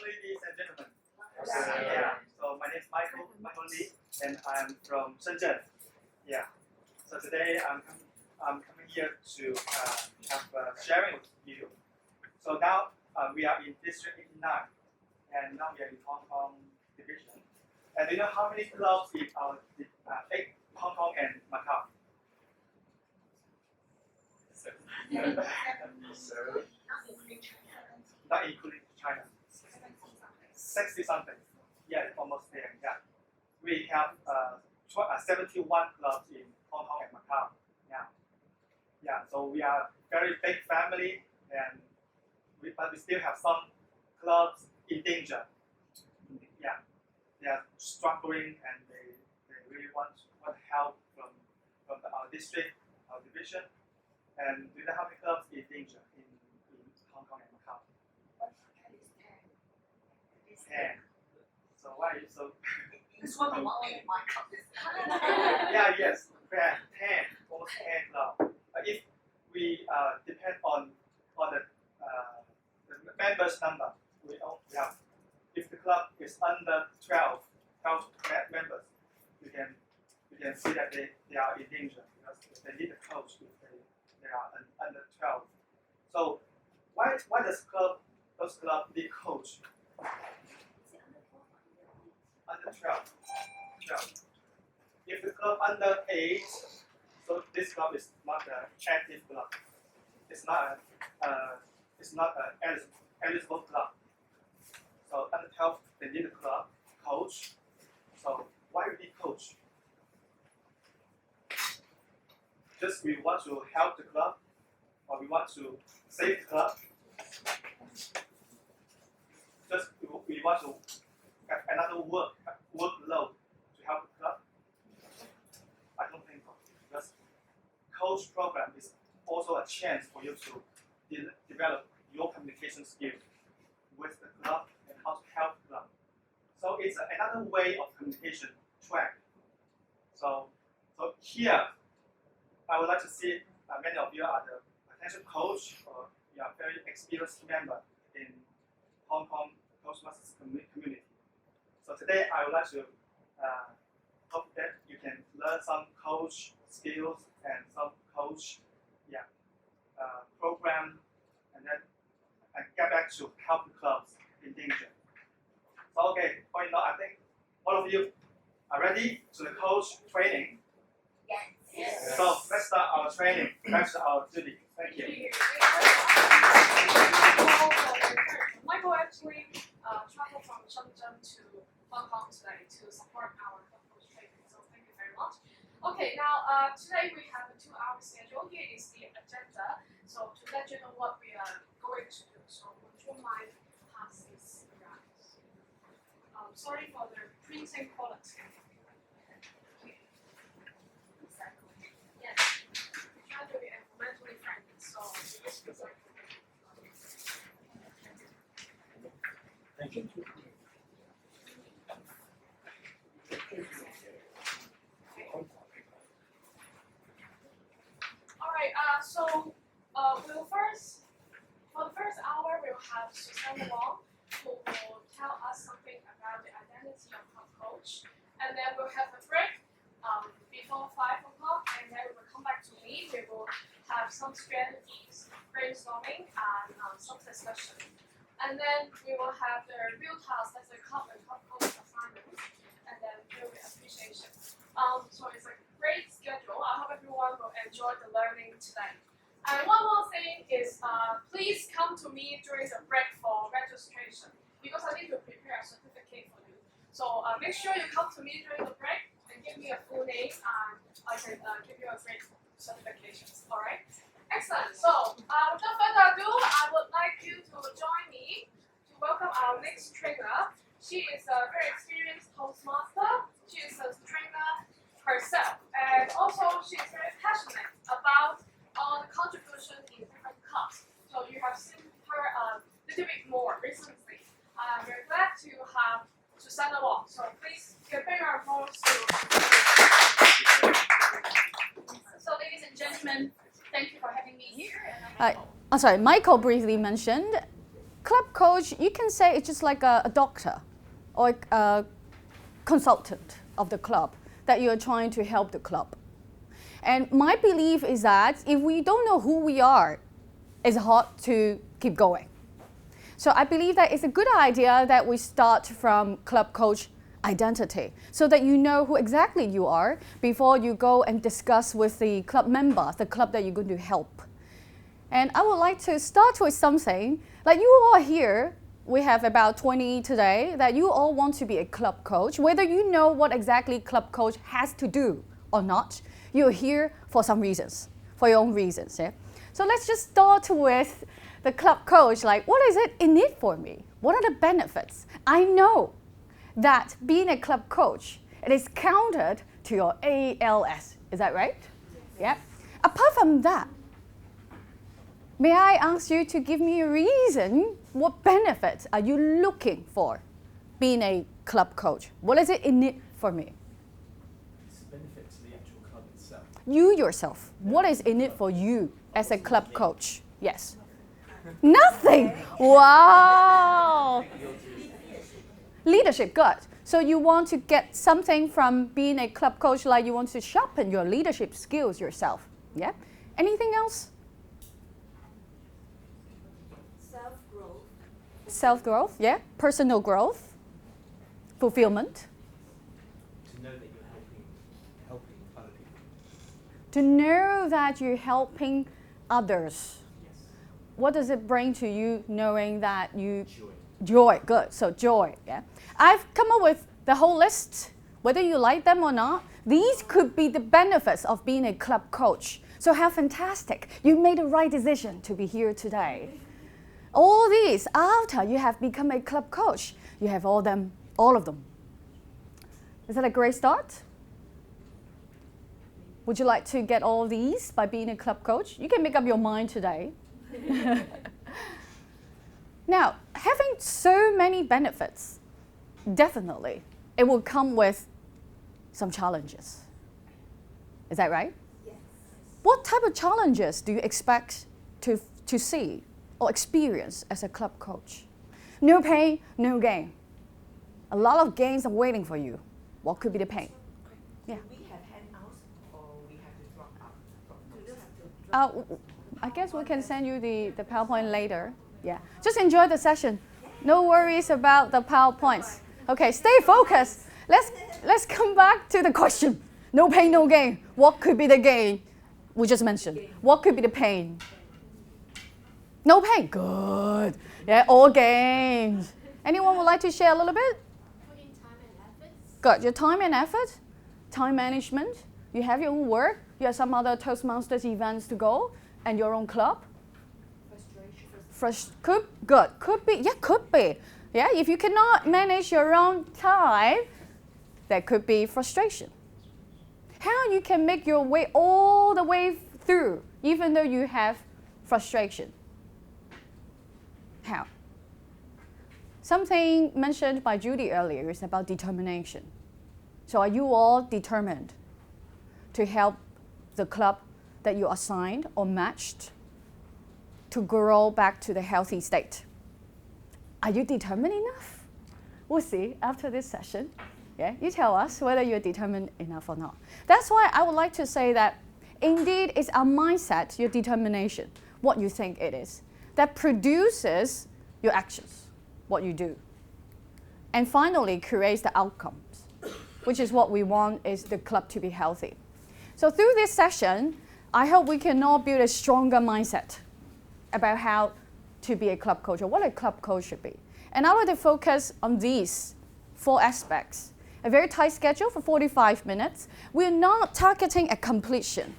ladies and gentlemen. Yeah. So my name is Michael Lee, and I'm from Shenzhen. Yeah. So today I'm coming here to have sharing with you. So now we are in District 89, and now we are in Hong Kong division. And do you know how many clubs in our Hong Kong and Macau? Not including China. 60 something. Yeah, almost there. Yeah. We have 71 clubs in Hong Kong and Macau. Yeah. Yeah. So we are very big family, and but we still have some clubs in danger. Yeah. They are struggling, and they really want help from our district, our division. And do you know how many clubs in danger in Hong Kong and Macau? 10. So why are you so? Yeah, yes, 10, almost 10 clubs. If we depend on the members number, we have. If the club is under 12 members, you can see that they are in danger because they need a coach if they are under 12. So why does those clubs need coach? Under 12. If the club under 8, so this club is not an active club. It's not an eligible club. So under 12, they need a club coach. So why we need coach? Just we want to help the club, or we want to save the club. Just we want to have another workload to help the club. I don't think so. Because coach program is also a chance for you to develop your communication skills with the club and how to help the club. So it's another way of communication track. So here, I would like to see many of you are the potential coach, or you are very experienced member in Hong Kong Toastmasters community. So today I would like to hope that you can learn some coach skills and some coach program, and then get back to help the clubs in danger. So okay, point out, I think all of you are ready to the coach training. Yes. So let's start our training. Back to our duty. Thank you. Michael actually traveled from Shenzhen to Hong Kong today to support our coach training. So thank you very much. Okay, now today we have a 2-hour schedule. Here is the agenda. So to let you know what we are going to do. So would you mind passing this around? Sorry for the printing quality. Yes. We try to be environmentally friendly, so Thank you. all right. We'll first, for the first hour, we'll have Susanna Wong, who will tell us something about the identity of a coach, and then we'll have a break before 5 o'clock, and then we will come back to me. We will have some strategies, brainstorming, and some discussion. And then we will have the real task as a cup and cup coach assignment, and then there will be appreciation. So it's a great schedule. I hope everyone will enjoy the learning today. And one more thing is, please come to me during the break for registration, because I need to prepare a certificate for you. So make sure you come to me during the break and give me a full name, and I can give you a great certification. All right? Excellent. So without further ado, I would like you to join me to welcome our next trainer. She is a very experienced Toastmaster. She is a trainer herself, and also she is very passionate about all the contribution in different cups. So you have seen her a little bit more recently. We're glad to have Susanna Wong. So please give a big round of applause to. So ladies and gentlemen, thank you for having me here. Michael briefly mentioned club coach, you can say it's just like a doctor or a consultant of the club that you're trying to help the club. And my belief is that if we don't know who we are, it's hard to keep going. So I believe that it's a good idea that we start from club coach identity so that you know who exactly you are before you go and discuss with the club member, the club that you're going to help. And I would like to start with something, like you all here, we have about 20 today, that you all want to be a club coach, whether you know what exactly club coach has to do or not, you're here for some reasons, for your own reasons. Yeah? So let's just start with the club coach, like what is it in it for me? What are the benefits? I know that being a club coach, it is counted to your ALS. Is that right? Yeah. Apart from that, may I ask you to give me a reason, what benefits are you looking for being a club coach? What is it in it for me? It's a benefit to the actual club itself. You yourself, what is in it for you as a club coach? Yes. Nothing. Wow. Leadership, good. So you want to get something from being a club coach, like you want to sharpen your leadership skills yourself. Yeah. Anything else? Self-growth. Self-growth, yeah. Personal growth. Fulfillment. To know that you're helping other people. To know that you're helping others. Yes. What does it bring to you knowing that you... Joy. Joy, good. So joy, yeah. I've come up with the whole list, whether you like them or not. These could be the benefits of being a club coach. So how fantastic. You made the right decision to be here today. All these, after you have become a club coach, you have all of them. Is that a great start? Would you like to get all these by being a club coach? You can make up your mind today. Now, having so many benefits, definitely, it will come with some challenges. Is that right? Yes. What type of challenges do you expect to see or experience as a club coach? No pain, no gain. A lot of gains are waiting for you. What could be the pain? Yeah. Do we have handouts or we have to drop out? Do you have to I guess we can send you the PowerPoint later. Yeah. Just enjoy the session. No worries about the PowerPoints. Okay, stay focused. Let's come back to the question. No pain, no gain. What could be the gain? We just mentioned. What could be the pain? No pain. Good. Yeah, all gains. Anyone would like to share a little bit? Putting time and efforts. Good. Your time and effort, time management. You have your own work. You have some other Toastmasters events to go, and your own club. Could be. Yeah, could be. Yeah, if you cannot manage your own time, there could be frustration. How you can make your way all the way through, even though you have frustration? How? Something mentioned by Judy earlier is about determination. So are you all determined to help the club that you assigned or matched to grow back to the healthy state? Are you determined enough? We'll see after this session. Yeah, you tell us whether you're determined enough or not. That's why I would like to say that indeed it's our mindset, your determination, what you think it is, that produces your actions, what you do. And finally creates the outcomes, which is what we want is the club to be healthy. So through this session, I hope we can all build a stronger mindset about how to be a club coach or what a club coach should be. And I want to focus on these 4 aspects. A very tight schedule for 45 minutes. We're not targeting a completion.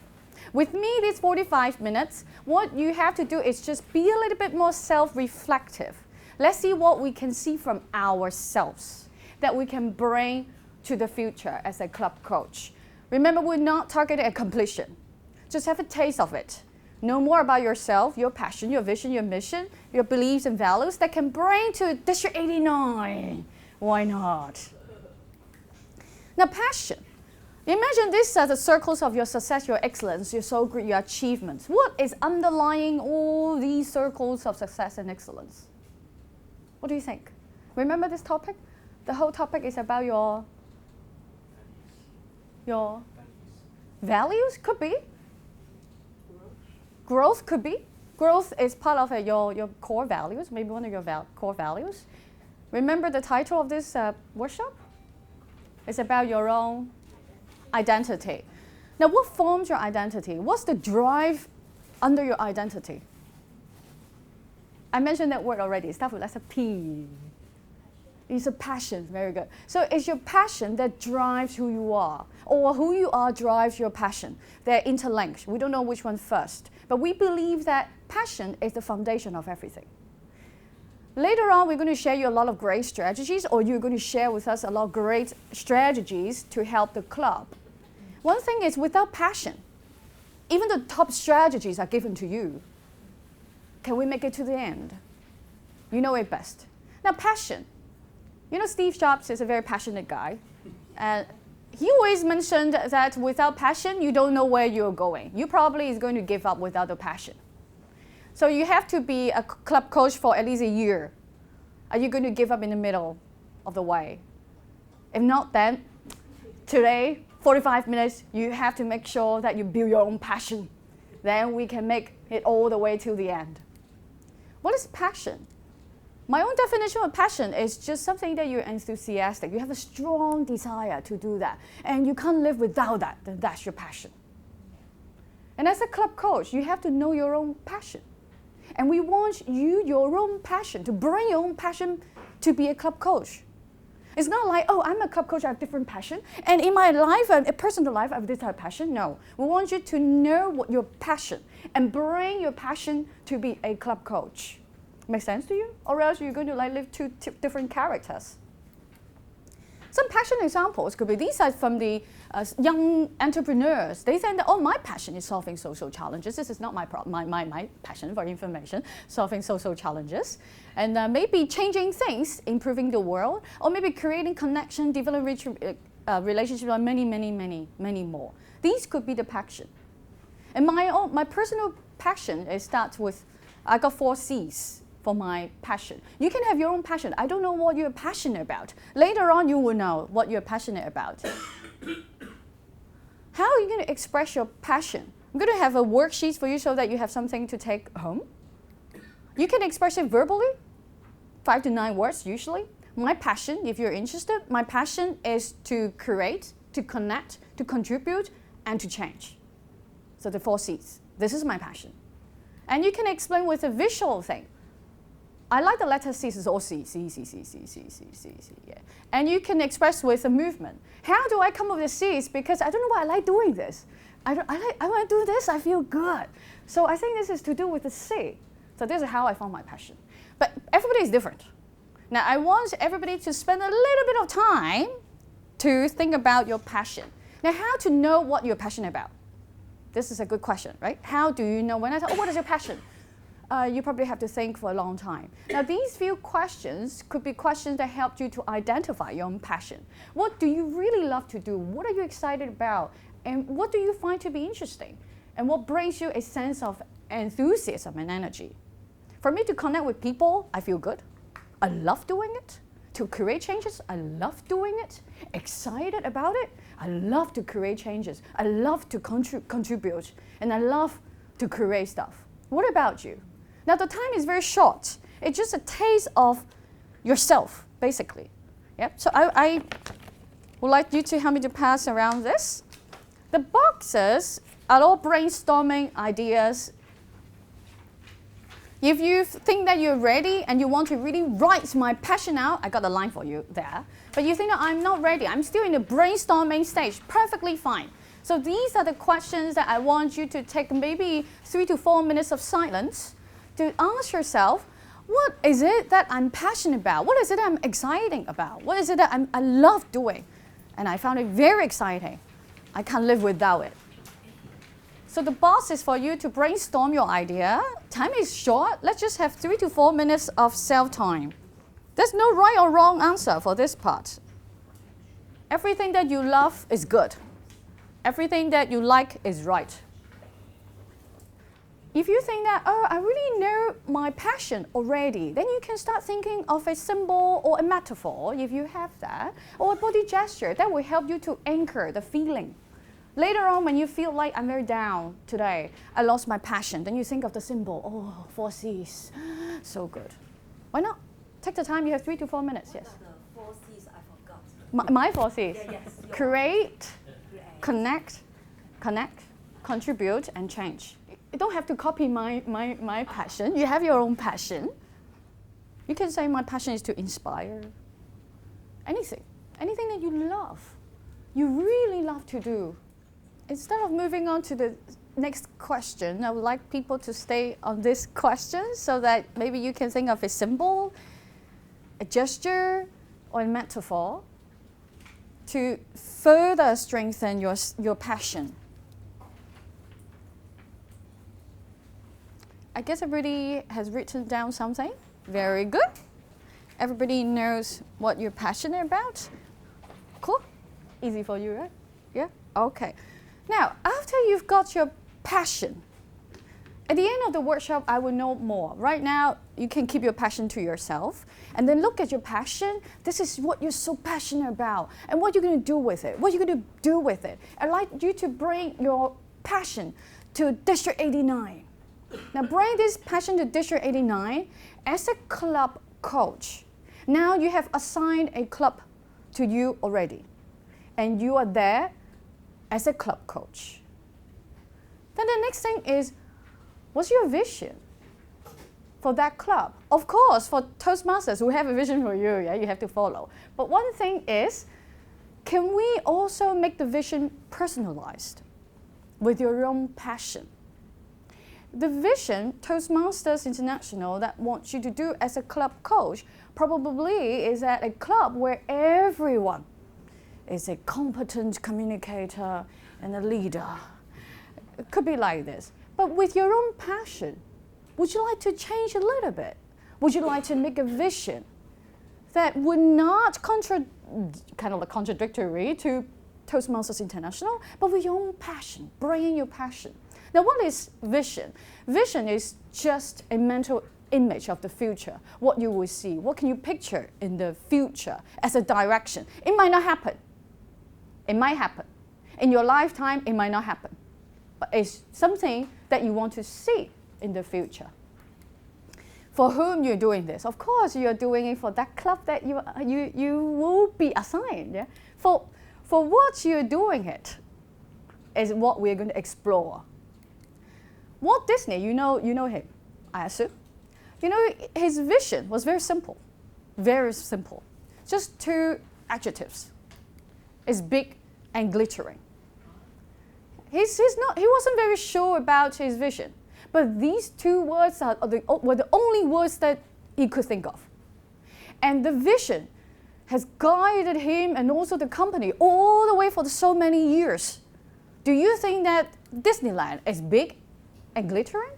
With me, these 45 minutes, what you have to do is just be a little bit more self-reflective. Let's see what we can see from ourselves that we can bring to the future as a club coach. Remember, we're not targeting a completion. Just have a taste of it. Know more about yourself, your passion, your vision, your mission, your beliefs and values that can bring to District 89. Why not? Now, passion. Imagine these are the circles of your success, your excellence, your soul grit, your achievements. What is underlying all these circles of success and excellence? What do you think? Remember this topic? The whole topic is about your values, could be. Growth could be. Growth is part of your core values, maybe one of your core values. Remember the title of this workshop? It's about your own identity. Now, what forms your identity? What's the drive under your identity? I mentioned that word already. It starts with letter P. It's a passion. Very good. So it's your passion that drives who you are, or who you are drives your passion. They're interlinked. We don't know which one first, but we believe that passion is the foundation of everything. Later on, we're going to share you a lot of great strategies, or you're going to share with us a lot of great strategies to help the club. One thing is, without passion, even the top strategies are given to you. Can we make it to the end? You know it best. Now, passion. You know, Steve Jobs is a very passionate guy. And he always mentioned that without passion, you don't know where you're going. You probably is going to give up without the passion. So you have to be a club coach for at least a year. Are you going to give up in the middle of the way? If not, then today, 45 minutes, you have to make sure that you build your own passion. Then we can make it all the way to the end. What is passion? My own definition of passion is just something that you're enthusiastic. You have a strong desire to do that. And you can't live without that. Then that's your passion. And as a club coach, you have to know your own passion. And we want you, your own passion, to bring your own passion to be a club coach. It's not like, oh, I'm a club coach, I have different passion. And in my life, a personal life, I have this type of passion. No. We want you to know what your passion and bring your passion to be a club coach. Make sense to you? Or else you're going to live two different characters. Some passion examples could be, these are from the young entrepreneurs. They think that, oh, my passion is solving social challenges. This is not my passion for information, solving social challenges. And maybe changing things, improving the world, or maybe creating connection, developing relationships, and many more. These could be the passion. And my personal passion, it starts with, I got 4 C's. For my passion. You can have your own passion. I don't know what you're passionate about. Later on, you will know what you're passionate about. How are you going to express your passion? I'm going to have a worksheet for you so that you have something to take home. You can express it verbally, 5 to 9 words usually. My passion, if you're interested, my passion is to create, to connect, to contribute, and to change. So the 4 C's. This is my passion. And you can explain with a visual thing. I like the letter C, it's all C, yeah. And you can express with a movement. How do I come up with C's? Because I don't know why I like doing this. I want to do this, I feel good. So I think this is to do with the C. So this is how I found my passion. But everybody is different. Now I want everybody to spend a little bit of time to think about your passion. Now, how to know what you're passionate about? This is a good question, right? How do you know when I say, oh, what is your passion? You probably have to think for a long time. Now, these few questions could be questions that help you to identify your own passion. What do you really love to do? What are you excited about? And what do you find to be interesting? And what brings you a sense of enthusiasm and energy? For me to connect with people, I feel good. I love doing it. To create changes, I love doing it. Excited about it, I love to create changes. I love to contribute. And I love to create stuff. What about you? Now, the time is very short. It's just a taste of yourself, basically. Yep. So I would like you to help me to pass around this. The boxes are all brainstorming ideas. If you think that you're ready and you want to really write my passion out, I got a line for you there. But you think that I'm not ready, I'm still in the brainstorming stage, perfectly fine. So these are the questions that I want you to take maybe 3 to 4 minutes of silence to ask yourself, what is it that I'm passionate about? What is it that I'm excited about? What is it that I love doing? And I found it very exciting. I can't live without it. So the box is for you to brainstorm your idea. Time is short. Let's just have 3 to 4 minutes of self-time. There's no right or wrong answer for this part. Everything that you love is good. Everything that you like is right. If you think that, oh, I really know my passion already, then you can start thinking of a symbol or a metaphor, if you have that, or a body gesture that will help you to anchor the feeling. Later on, when you feel like I'm very down today, I lost my passion, then you think of the symbol, oh, 4 C's, so good. Why not? Take the time, you have 3 to 4 minutes, yes. What are the 4 C's I forgot? My 4 C's. Yeah, yes. Create, Create. connect, contribute, and change. You don't have to copy my passion. You have your own passion. You can say my passion is to inspire. Anything that you love, you really love to do. Instead of moving on to the next question, I would like people to stay on this question so that maybe you can think of a symbol, a gesture, or a metaphor to further strengthen your passion. I guess everybody has written down something. Very good. Everybody knows what you're passionate about. Cool. Easy for you, right? Yeah? Okay. Now, after you've got your passion, at the end of the workshop, I will know more. Right now, you can keep your passion to yourself and then look at your passion. This is what you're so passionate about and what you're going to do with it. What you're going to do with it. I'd like you to bring your passion to District 89. Now bring this passion to District 89 as a club coach. Now you have assigned a club to you already, and you are there as a club coach. Then the next thing is, what's your vision for that club? Of course, for Toastmasters, we have a vision for you, yeah, you have to follow. But one thing is, can we also make the vision personalized with your own passion? The vision Toastmasters International that wants you to do as a club coach probably is at a club where everyone is a competent communicator and a leader. It could be like this. But with your own passion, would you like to change a little bit? Would you like to make a vision that would not kind of like contradictory to Toastmasters International, but with your own passion, bringing your passion? Now, what is vision? Vision is just a mental image of the future, what you will see. What can you picture in the future as a direction? It might not happen. It might happen. In your lifetime, it might not happen. But it's something that you want to see in the future. For whom you're doing this? Of course, you're doing it for that club that you will be assigned. Yeah? For what you're doing it is what we're going to explore. Walt Disney, you know him, I assume. You know, his vision was very simple. Very simple. Just 2 adjectives. It's big and glittering. He wasn't very sure about his vision. But these 2 words were the only words that he could think of. And the vision has guided him and also the company all the way for so many years. Do you think that Disneyland is big and glittering?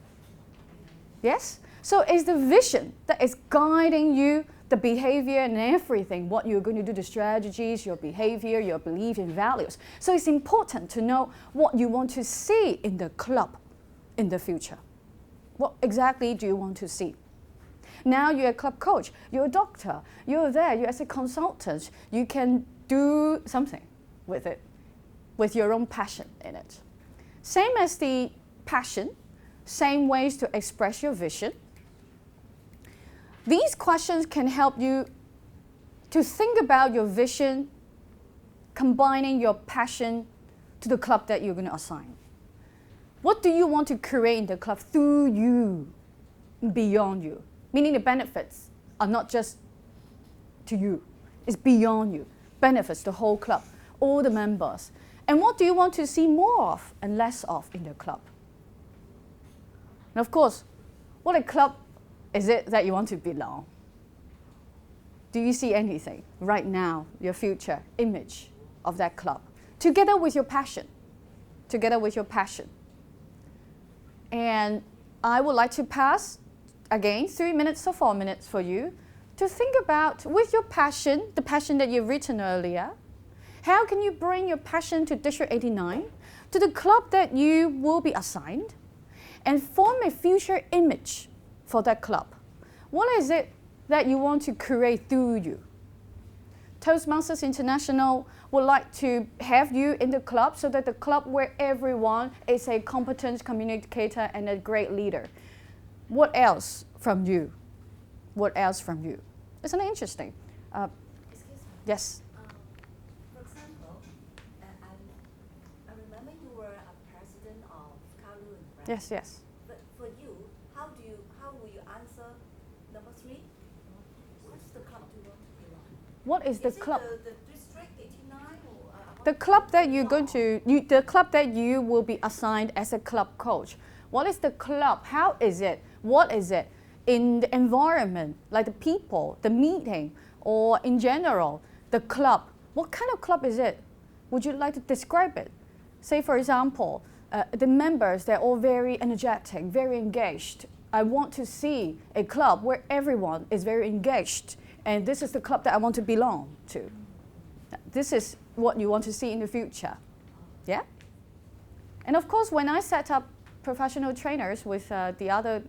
Yes? So it's the vision that is guiding you, the behavior and everything, what you're going to do, the strategies, your behavior, your belief and values. So it's important to know what you want to see in the club in the future. What exactly do you want to see? Now you're a club coach, you're a doctor, you're there, you're as a consultant, you can do something with it, with your own passion in it. Same as the passion, same ways to express your vision. These questions can help you to think about your vision, combining your passion to the club that you're going to assign. What do you want to create in the club through you, beyond you? Meaning the benefits are not just to you, it's beyond you. Benefits the whole club, all the members. And what do you want to see more of and less of in the club? And of course, what a club is it that you want to belong? Do you see anything right now, your future image of that club, together with your passion? Together with your passion. And I would like to pass, again, 3 minutes or 4 minutes for you to think about, with your passion, the passion that you've written earlier, how can you bring your passion to District 89, to the club that you will be assigned? and form a future image for that club. What is it that you want to create through you? Toastmasters International would like to have you in the club so that the club where everyone is a competent communicator and a great leader. What else from you? What else from you? Isn't it interesting? Excuse me. Yes. For example, I remember you were a president of Kowloon, right? Yes, yes. But for you, how will you answer number 3? What's the club do you want to belong? What is the Is club? it the district 89 or The club that you're going to, the club that you will be assigned as a club coach. What is the club? How is it? What is it? In the environment, like the people, the meeting, or in general, the club. What kind of club is it? Would you like to describe it? Say, for example, the members, they're all very energetic, very engaged. I want to see a club where everyone is very engaged, and this is the club that I want to belong to. This is what you want to see in the future. Yeah? And of course, when I set up professional trainers with the other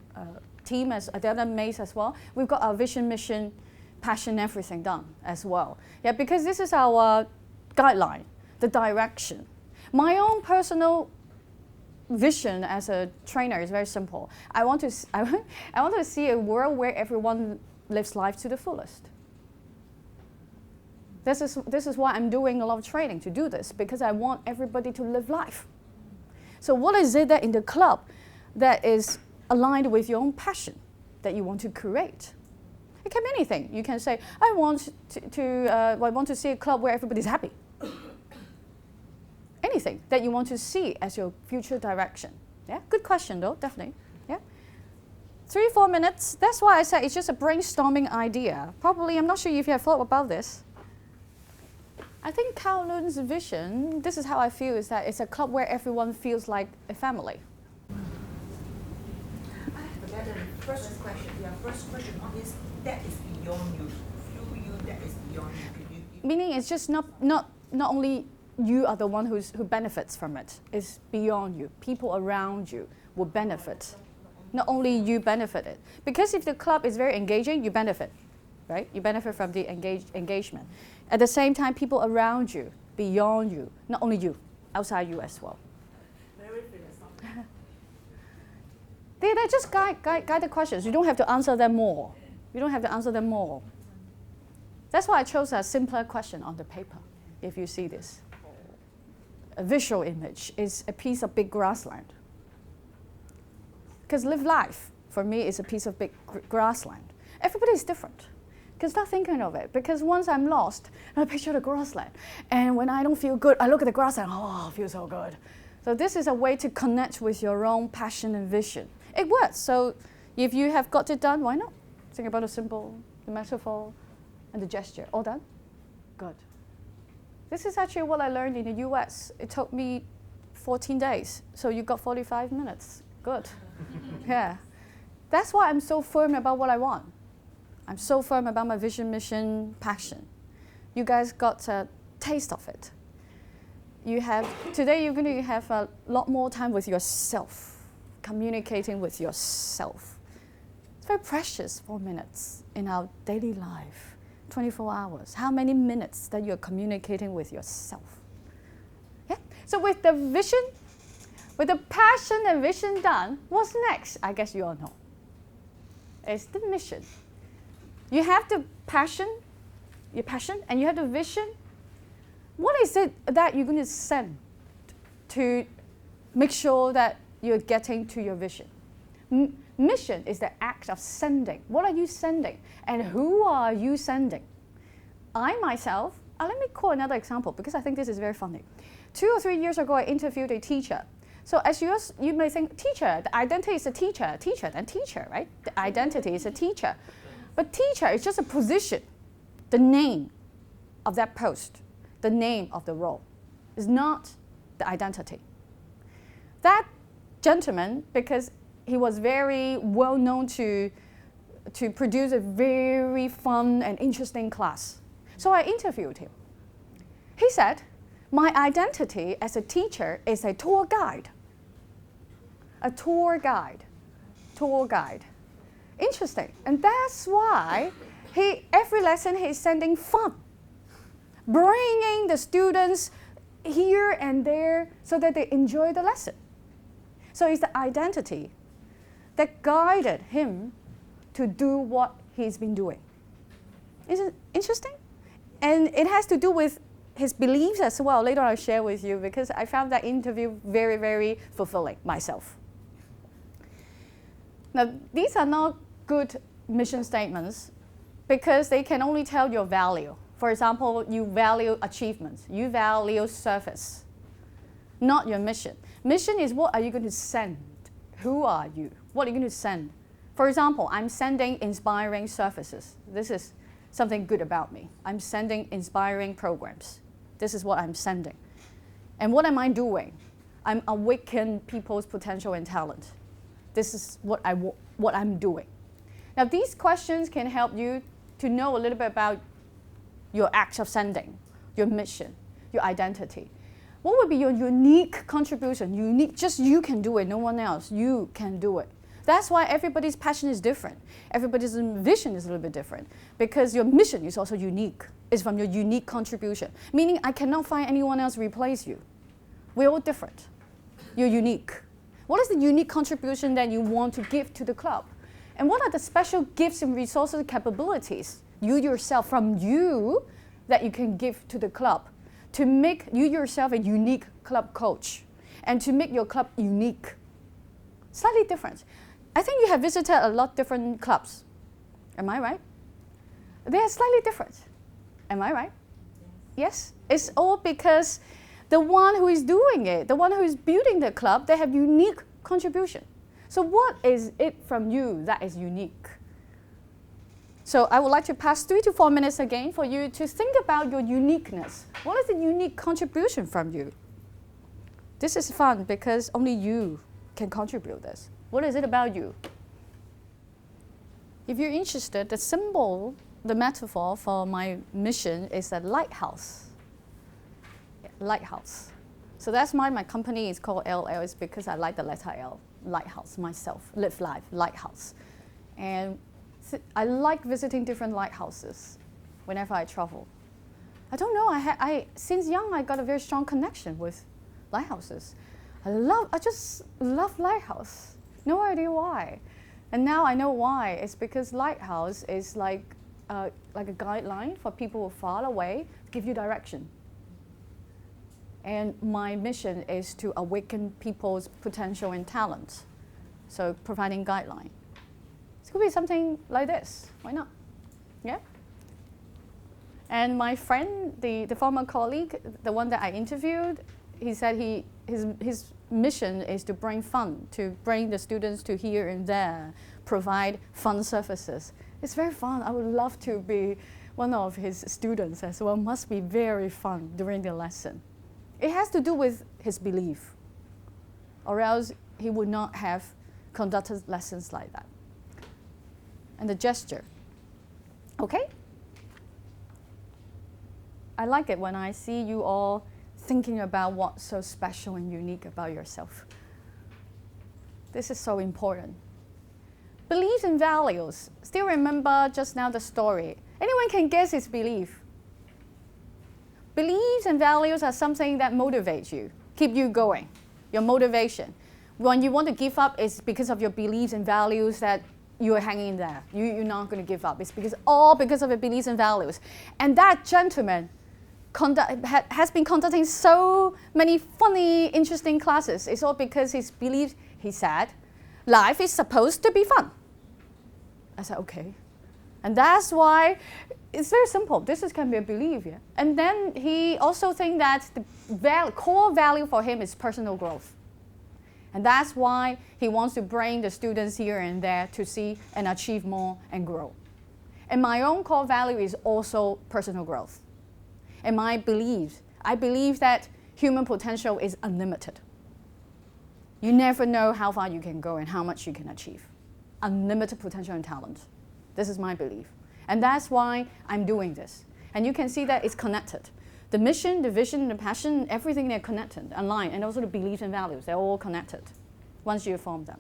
team, the other mates as well, we've got our vision, mission, passion, everything done as well. Yeah, because this is our guideline, the direction. My own personal vision as a trainer is very simple. I want to see a world where everyone lives life to the fullest. This is why I'm doing a lot of training to do this, because I want everybody to live life. So what is it that in the club that is aligned with your own passion that you want to create? It can be anything. You can say, I want to see a club where everybody's happy. Anything that you want to see as your future direction. Yeah, good question though, definitely. Yeah, 3-4 minutes. That's why I said it's just a brainstorming idea. Probably, I'm not sure if you have thought about this. I think Kowloon's vision, this is how I feel, is that it's a club where everyone feels like a family. I have another first question. Your first question is that is beyond you. Through you, that is beyond you. Meaning it's just not only you are the one who benefits from it. It's beyond you. People around you will benefit. Not only you benefit it. Because if the club is very engaging, you benefit, right? You benefit from the engagement. At the same time, people around you, beyond you, not only you, outside you as well. Very philosophical. They're just guided questions. You don't have to answer them more. You don't have to answer them more. That's why I chose a simpler question on the paper, if you see this. A visual image is a piece of big grassland. Because live life, for me, is a piece of big grassland. Everybody is different. Because start thinking of it. Because once I'm lost, I picture the grassland. And when I don't feel good, I look at the grassland, oh, I feel so good. So this is a way to connect with your own passion and vision. It works. So if you have got it done, why not? Think about the symbol, the metaphor, and the gesture. All done? Good. This is actually what I learned in the US. It took me 14 days. So you got 45 minutes. Good. Yeah. That's why I'm so firm about what I want. I'm so firm about my vision, mission, passion. You guys got a taste of it. Today you're going to have a lot more time with yourself, communicating with yourself. It's very precious, 4 minutes in our daily life, 24 hours. How many minutes that you're communicating with yourself? Yeah? So with the vision, with the passion and vision done, what's next? I guess you all know. It's the mission. You have the passion, your passion, and you have the vision. What is it that you're going to send to make sure that you're getting to your vision? Mission is the act of sending. What are you sending? And who are you sending? I myself, let me quote another example because I think this is very funny. 2 or 3 years ago, I interviewed a teacher. So as you may think, teacher, the identity is a teacher, then teacher, right? The identity is a teacher. But teacher is just a position, the name of that post, the name of the role. Is not the identity. That gentleman, because he was very well known to produce a very fun and interesting class. So I interviewed him. He said, my identity as a teacher is a tour guide. a tour guide. Tour guide. Interesting. And that's why every lesson he's sending fun. Bringing the students here and there so that they enjoy the lesson. So it's the identity that guided him to do what he's been doing. Isn't it interesting? And it has to do with his beliefs as well. Later I'll share with you because I found that interview very, very fulfilling myself. Now, these are not good mission statements because they can only tell your value. For example, you value achievements, you value service, not your mission. Mission is what are you going to send? Who are you? What are you going to send? For example, I'm sending inspiring services. This is something good about me. I'm sending inspiring programs. This is what I'm sending. And what am I doing? I'm awakening people's potential and talent. This is what I'm doing. Now, these questions can help you to know a little bit about your act of sending, your mission, your identity. What would be your unique contribution? Unique, just you can do it, no one else. You can do it. That's why everybody's passion is different. Everybody's vision is a little bit different because your mission is also unique. It's from your unique contribution, meaning I cannot find anyone else to replace you. We're all different. You're unique. What is the unique contribution that you want to give to the club? And what are the special gifts and resources and capabilities you yourself, from you, that you can give to the club to make you yourself a unique club coach and to make your club unique? Slightly different. I think you have visited a lot different clubs. Am I right? They are slightly different. Am I right? Yes? It's all because the one who is doing it, the one who is building the club, they have unique contribution. So what is it from you that is unique? So I would like to pass 3 to 4 minutes again for you to think about your uniqueness. What is the unique contribution from you? This is fun because only you can contribute this. What is it about you? If you're interested, the symbol, the metaphor for my mission is a lighthouse. Yeah, lighthouse. So that's why my company is called LL, is because I like the letter L, lighthouse, myself, live life, lighthouse. And I like visiting different lighthouses whenever I travel. I don't know, since young I got a very strong connection with lighthouses. I just love lighthouse. No idea why. And now I know why. It's because lighthouse is like a guideline for people who are far away to give you direction. And my mission is to awaken people's potential and talent. So providing guideline. It could be something like this. Why not? Yeah? And my friend, the former colleague, the one that I interviewed, he said his mission is to bring fun, to bring the students to here and there, provide fun services. It's very fun. I would love to be one of his students as well. Must be very fun during the lesson. It has to do with his belief, or else he would not have conducted lessons like that. And the gesture. Okay? I like it when I see you all thinking about what's so special and unique about yourself. This is so important. Beliefs and values. Still remember just now the story. Anyone can guess his belief. Beliefs and values are something that motivates you, keep you going, your motivation. When you want to give up, it's because of your beliefs and values that you are hanging there. You're not going to give up. It's because of your beliefs and values. And that gentleman has been conducting so many funny, interesting classes. It's all because his belief, he said, life is supposed to be fun. I said, okay. And that's why it's very simple. This can be a belief. Yeah? And then he also thinks that the core value for him is personal growth. And that's why he wants to bring the students here and there to see and achieve more and grow. And my own core value is also personal growth. And my belief, I believe that human potential is unlimited. You never know how far you can go and how much you can achieve. Unlimited potential and talent. This is my belief. And that's why I'm doing this. And you can see that it's connected. The mission, the vision, the passion, everything, they're connected, aligned. And also the beliefs and values, they're all connected. once you form them.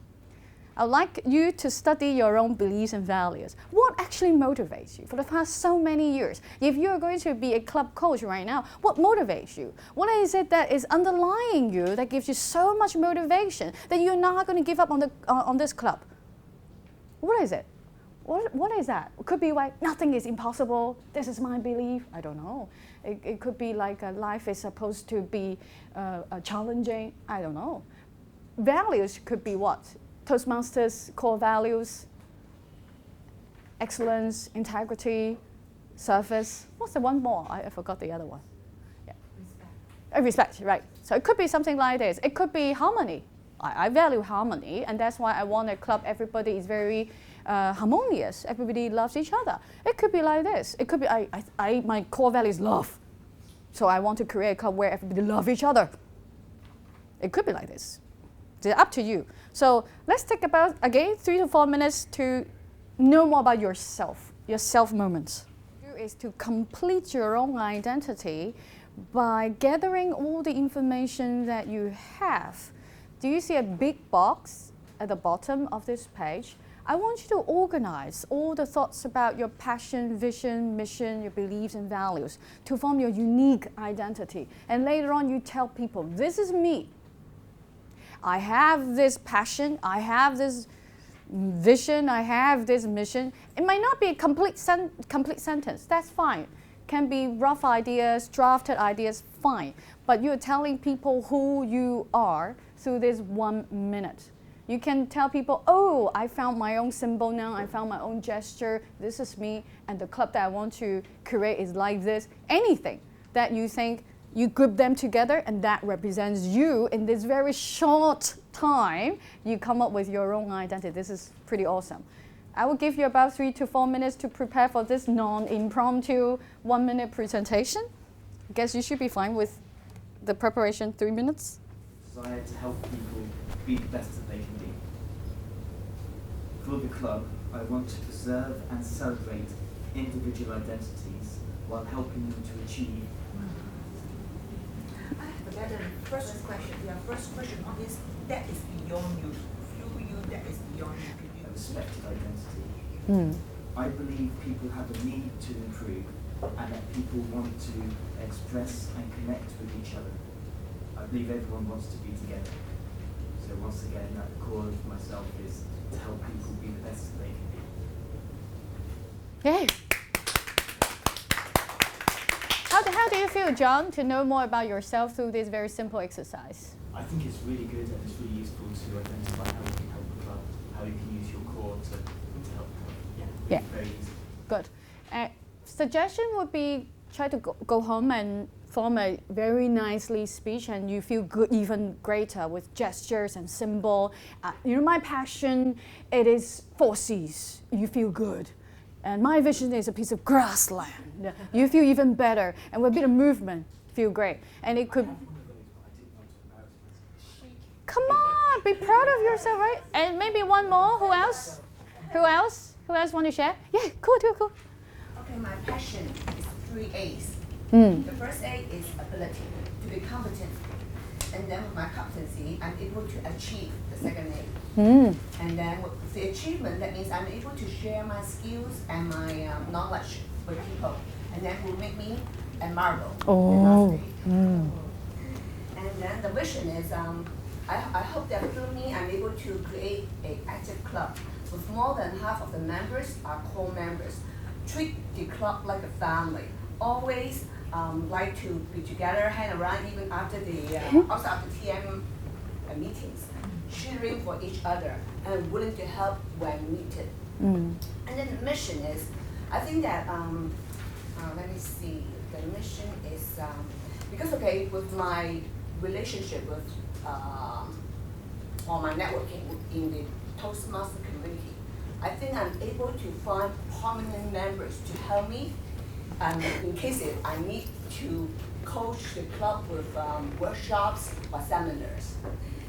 I'd like you to study your own beliefs and values. What actually motivates you for the past so many years? If you're going to be a club coach right now, what motivates you? What is it that is underlying you that gives you so much motivation that you're not going to give up on this club? What is it? What is that? It could be like nothing is impossible. This is my belief. I don't know. It could be like life is supposed to be challenging. I don't know. Values could be what? Toastmasters core values, excellence, integrity, service. What's the one more? I forgot the other one. Yeah. Respect, right. So it could be something like this. It could be harmony. I value harmony, and that's why I want a club everybody is very harmonious. Everybody loves each other. It could be like this. It could be my core value is love. So I want to create a club where everybody loves each other. It could be like this. It's up to you. So let's take about, again, 3 to 4 minutes to know more about yourself, your self moments. Is to complete your own identity by gathering all the information that you have. Do you see a big box at the bottom of this page? I want you to organize all the thoughts about your passion, vision, mission, your beliefs and values to form your unique identity. And later on you tell people, this is me. I have this passion, I have this vision, I have this mission. It might not be a complete sentence, that's fine. Can be rough ideas, drafted ideas, fine. But you're telling people who you are through this 1 minute. You can tell people, oh, I found my own symbol now, I found my own gesture, this is me, and the club that I want to create is like this. Anything that you think, you group them together and that represents you in this very short time, you come up with your own identity. This is pretty awesome. I will give you about 3 to 4 minutes to prepare for this non-impromptu 1 minute presentation. I guess you should be fine with the preparation 3 minutes. Desire to help people be the best that they can be. For the club, I want to preserve and celebrate individual identities while helping them to achieve. I forget the first question. Your first question on this, that is beyond you. Through you, that is beyond you. A respected identity. I believe people have a need to improve and that people want to express and connect with each other. I believe everyone wants to be together. So once again, at the core of myself is to help people be the best that they can be. Yay! How do you feel, John, to know more about yourself through this very simple exercise? I think it's really good and it's really useful to identify how you can help the club, how you can use your core to help the club. Yeah. Very easy. Good. Suggestion would be try to go home and form a very nicely speech, and you feel good, even greater with gestures and symbol. My passion, it is 4 C's. You feel good. And my vision is a piece of grassland. You feel even better. And with a bit of movement, feel great. And it could... Come on, be proud of yourself, right? And maybe one more. Who else? Who else want to share? Yeah, cool. Okay, my passion is 3 A's. The first A is ability, to be competent. And then with my competency, I'm able to achieve the second A. And then with the achievement, that means I'm able to share my skills and my knowledge with people. And that will make me admirable. Oh. And then the vision is, I hope that through me, I'm able to create an active club with more than half of the members are core members. Treat the club like a family. Always like to be together, hang around even after the outside of the TM meetings, cheering for each other and willing to help when needed. And then the mission is, I think that let me see. The mission is because with my relationship with or my networking in the Toastmaster community, I think I'm able to find prominent members to help me. In case I need to coach the club with workshops or seminars.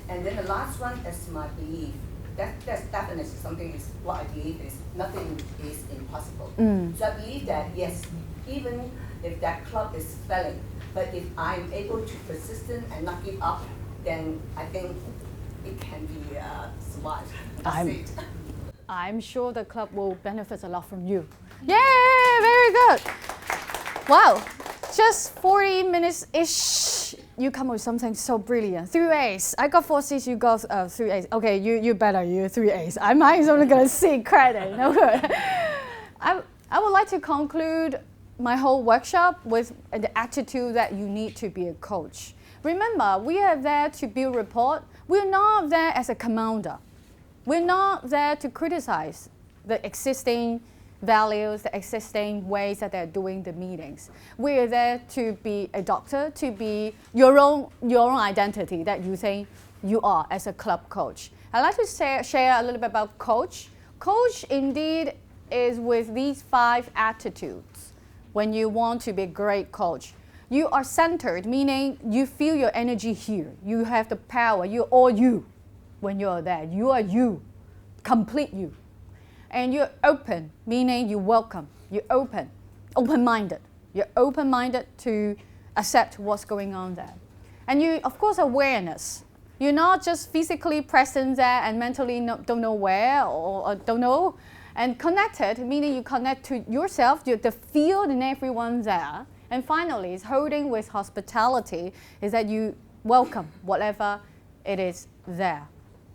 And then the last one is my belief. That's definitely something is what I believe is nothing is impossible. So I believe that yes, even if that club is failing, but if I'm able to persistent and not give up, then I think it can be survived. I'm- That's it. I'm sure the club will benefit a lot from you. Yay, very good. Wow, just 40 minutes-ish, you come with something so brilliant. 3 A's. I got 4 C's, you got 3 A's. Okay, you better, you 3 A's. I might only gonna see credit. No good. I would like to conclude my whole workshop with the attitude that you need to be a coach. Remember, we are there to build rapport. We're not there as a commander. We're not there to criticize the existing values, the existing ways that they're doing the meetings. We're there to be a doctor, to be your own identity that you think you are as a club coach. I'd like to share a little bit about coach. Coach indeed is with these 5 attitudes. When you want to be a great coach, you are centered, meaning you feel your energy here. You have the power. You're all you. When you're there, you are you, complete you. And you're open, meaning you welcome. You're open-minded. You're open-minded to accept what's going on there. And you, of course, awareness. You're not just physically present there and mentally don't know where or don't know. And connected, meaning you connect to yourself, the field and everyone there. And finally, is holding with hospitality, is that you welcome whatever it is there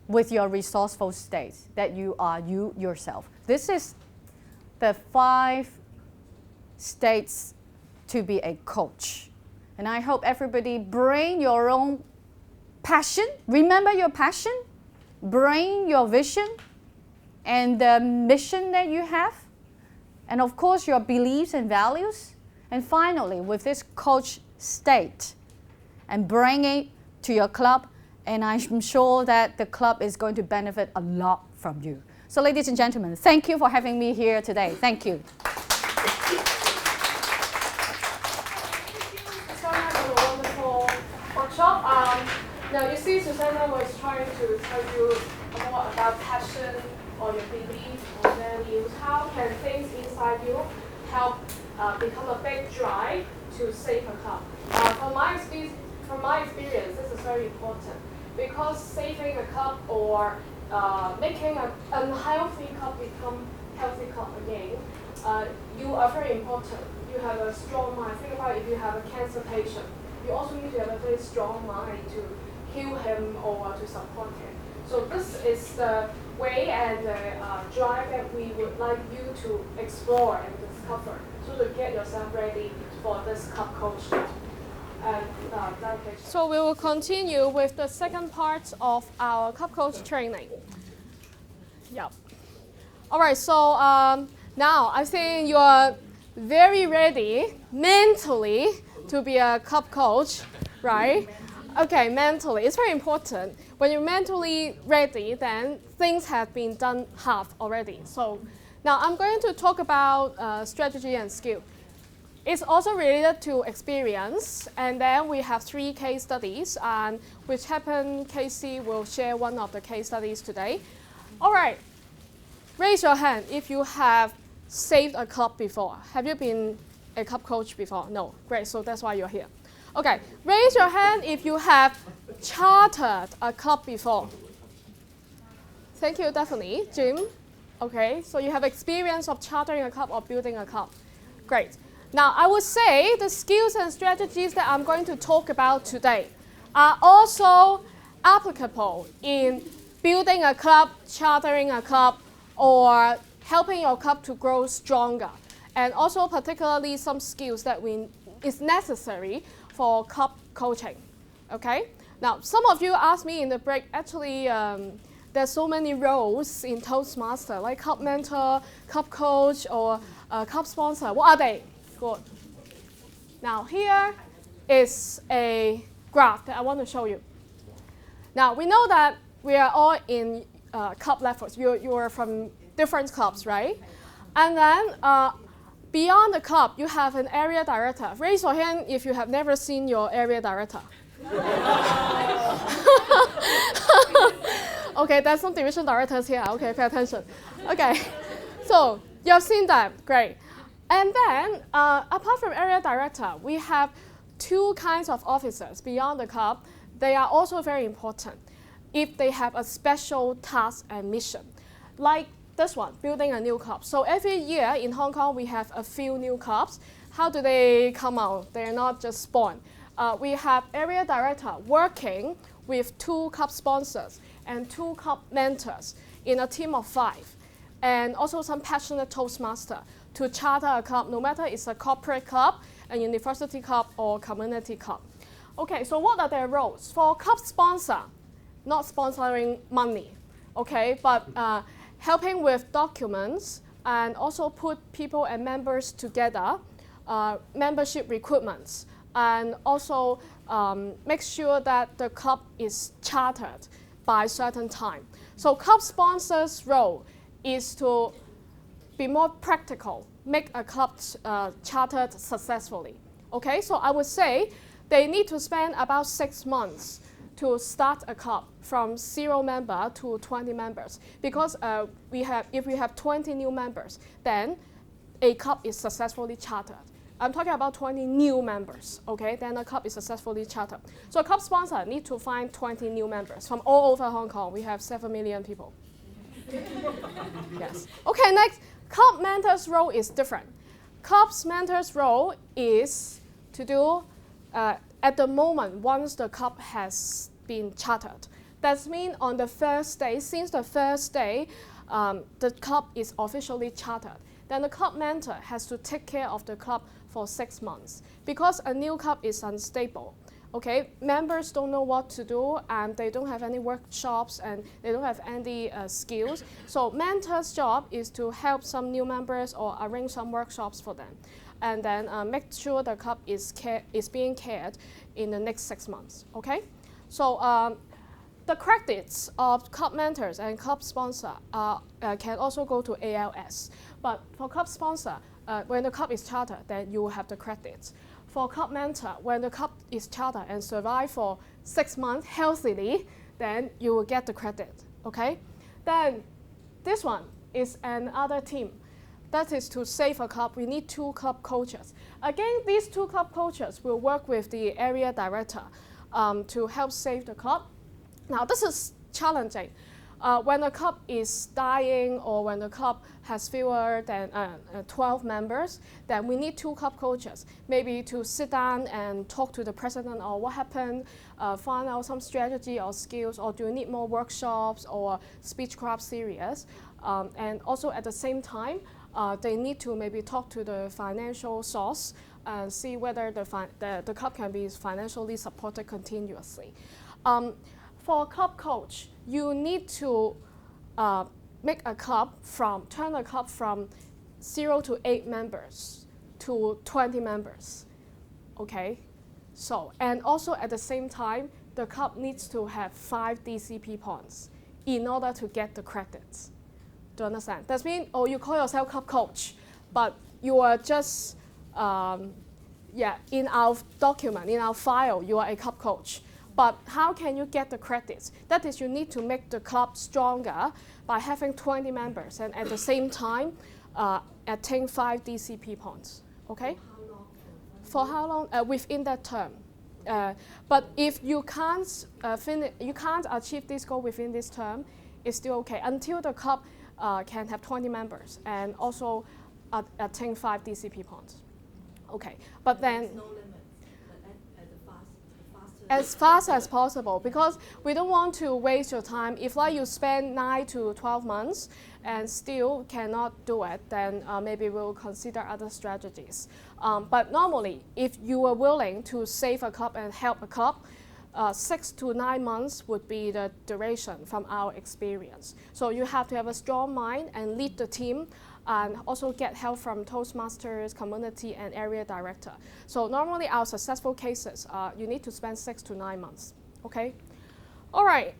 with your resourceful state, that you are you yourself. This is the 5 states to be a coach. And I hope everybody bring your own passion. Remember your passion. Bring your vision and the mission that you have. And of course, your beliefs and values. And finally, with this coach state, and bring it to your club, and I'm sure that the club is going to benefit a lot from you. So ladies and gentlemen, thank you for having me here today. Thank you. Susanna for a wonderful workshop. Now you see Susanna was trying to tell you more about passion or your belief or values. How can things inside you help become a big drive to save a club? From my experience, this is very important because saving a club or making an unhealthy club become healthy club again, you are very important. You have a strong mind. Think about if you have a cancer patient, you also need to have a very strong mind to heal him or to support him. So this is the way and the drive that we would like you to explore and discover, so to get yourself ready for this club coach job. So we will continue with the second part of our club coach training. Yep. All right, so now I think you are very ready mentally to be a club coach, right? Okay, mentally, it's very important. When you're mentally ready, then things have been done half already. So now I'm going to talk about strategy and skill. It's also related to experience, and then we have 3 case studies, and which happen, Casey will share one of the case studies today. All right, raise your hand if you have saved a club before. Have you been a club coach before? No, great, so that's why you're here. Okay, raise your hand if you have chartered a club before. Thank you, Daphne. Jim? Okay, so you have experience of chartering a club or building a club. Great. Now, I would say the skills and strategies that I'm going to talk about today are also applicable in building a club, chartering a club, or helping your club to grow stronger. And also particularly some skills that is necessary for club coaching. Okay? Now, some of you asked me in the break, actually, there's so many roles in Toastmaster, like club mentor, club coach, or club sponsor. What are they? Good. Now here is a graph that I want to show you. Now we know that we are all in club levels. You are from different clubs, right? And then beyond the club, you have an area director. Raise your hand if you have never seen your area director. Okay, there's some division directors here. Okay, pay attention. Okay, so you have seen that. Great. And then, apart from area director, we have 2 kinds of officers beyond the club. They are also very important. if they have a special task and mission. Like this one, building a new club. So every year in Hong Kong, we have a few new clubs. How do they come out? They're not just spawned. We have area director working with 2 club sponsors and 2 club mentors in a team of 5. And also some passionate Toastmaster to charter a club, no matter it's a corporate club, a university club, or community club. Okay, so what are their roles? For club sponsor, not sponsoring money, okay, but helping with documents and also put people and members together, membership recruitments, and also make sure that the club is chartered by a certain time. So club sponsors' role is to be more practical, make a club chartered successfully. Okay, so I would say they need to spend about 6 months to start a club from 0 member to 20 members. Because if we have 20 new members, then a club is successfully chartered. I'm talking about 20 new members, okay? Then a club is successfully chartered. So a club sponsor need to find 20 new members from all over Hong Kong. We have 7 million people. Yes. Okay, next, club mentor's role is different. Club's mentor's role is to do, at the moment, once the club has been chartered. That means on the first day, since the first day, the club is officially chartered. Then the club mentor has to take care of the club for 6 months. Because a new club is unstable, okay? Members don't know what to do, and they don't have any workshops, and they don't have any skills. So mentor's job is to help some new members or arrange some workshops for them. And then make sure the club is being cared in the next 6 months, okay? So the credits of club mentors and club sponsor can also go to ALS. But for club sponsor, when the club is chartered, then you will have the credits. For club mentor, when the club is chartered and survive for 6 months healthily, then you will get the credit, okay? Then this one is another team. That is to save a club, we need 2 club coaches. Again, these 2 club coaches will work with the area director to help save the club. Now, this is challenging. When a club is dying or when the club has fewer than 12 members, then we need 2 club coaches, maybe to sit down and talk to the president or what happened, find out some strategy or skills, or do you need more workshops or speech club series. And also at the same time, they need to maybe talk to the financial source and see whether the club can be financially supported continuously. For a club coach, you need to make a club turn a club from 0 to 8 members to 20 members, okay? So, and also at the same time, the club needs to have 5 DCP points in order to get the credits. Do you understand? That means, oh, you call yourself club coach, but you are just, in our document, in our file, you are a club coach. But how can you get the credits? That is, you need to make the club stronger by having 20 members and at the same time attain 5 DCP points. Okay? For how long? Within that term. But if you can't achieve this goal within this term, it's still okay until the club can have 20 members and also attain 5 DCP points. Okay, but then. There's no limit. As fast as possible, because we don't want to waste your time. If like you spend 9 to 12 months and still cannot do it, then maybe we'll consider other strategies. But normally, if you are willing to save a club and help a club, 6 to 9 months would be the duration from our experience. So you have to have a strong mind and lead the team, and also get help from Toastmasters, community, and area director. So normally our successful cases, you need to spend 6 to 9 months, okay? All right,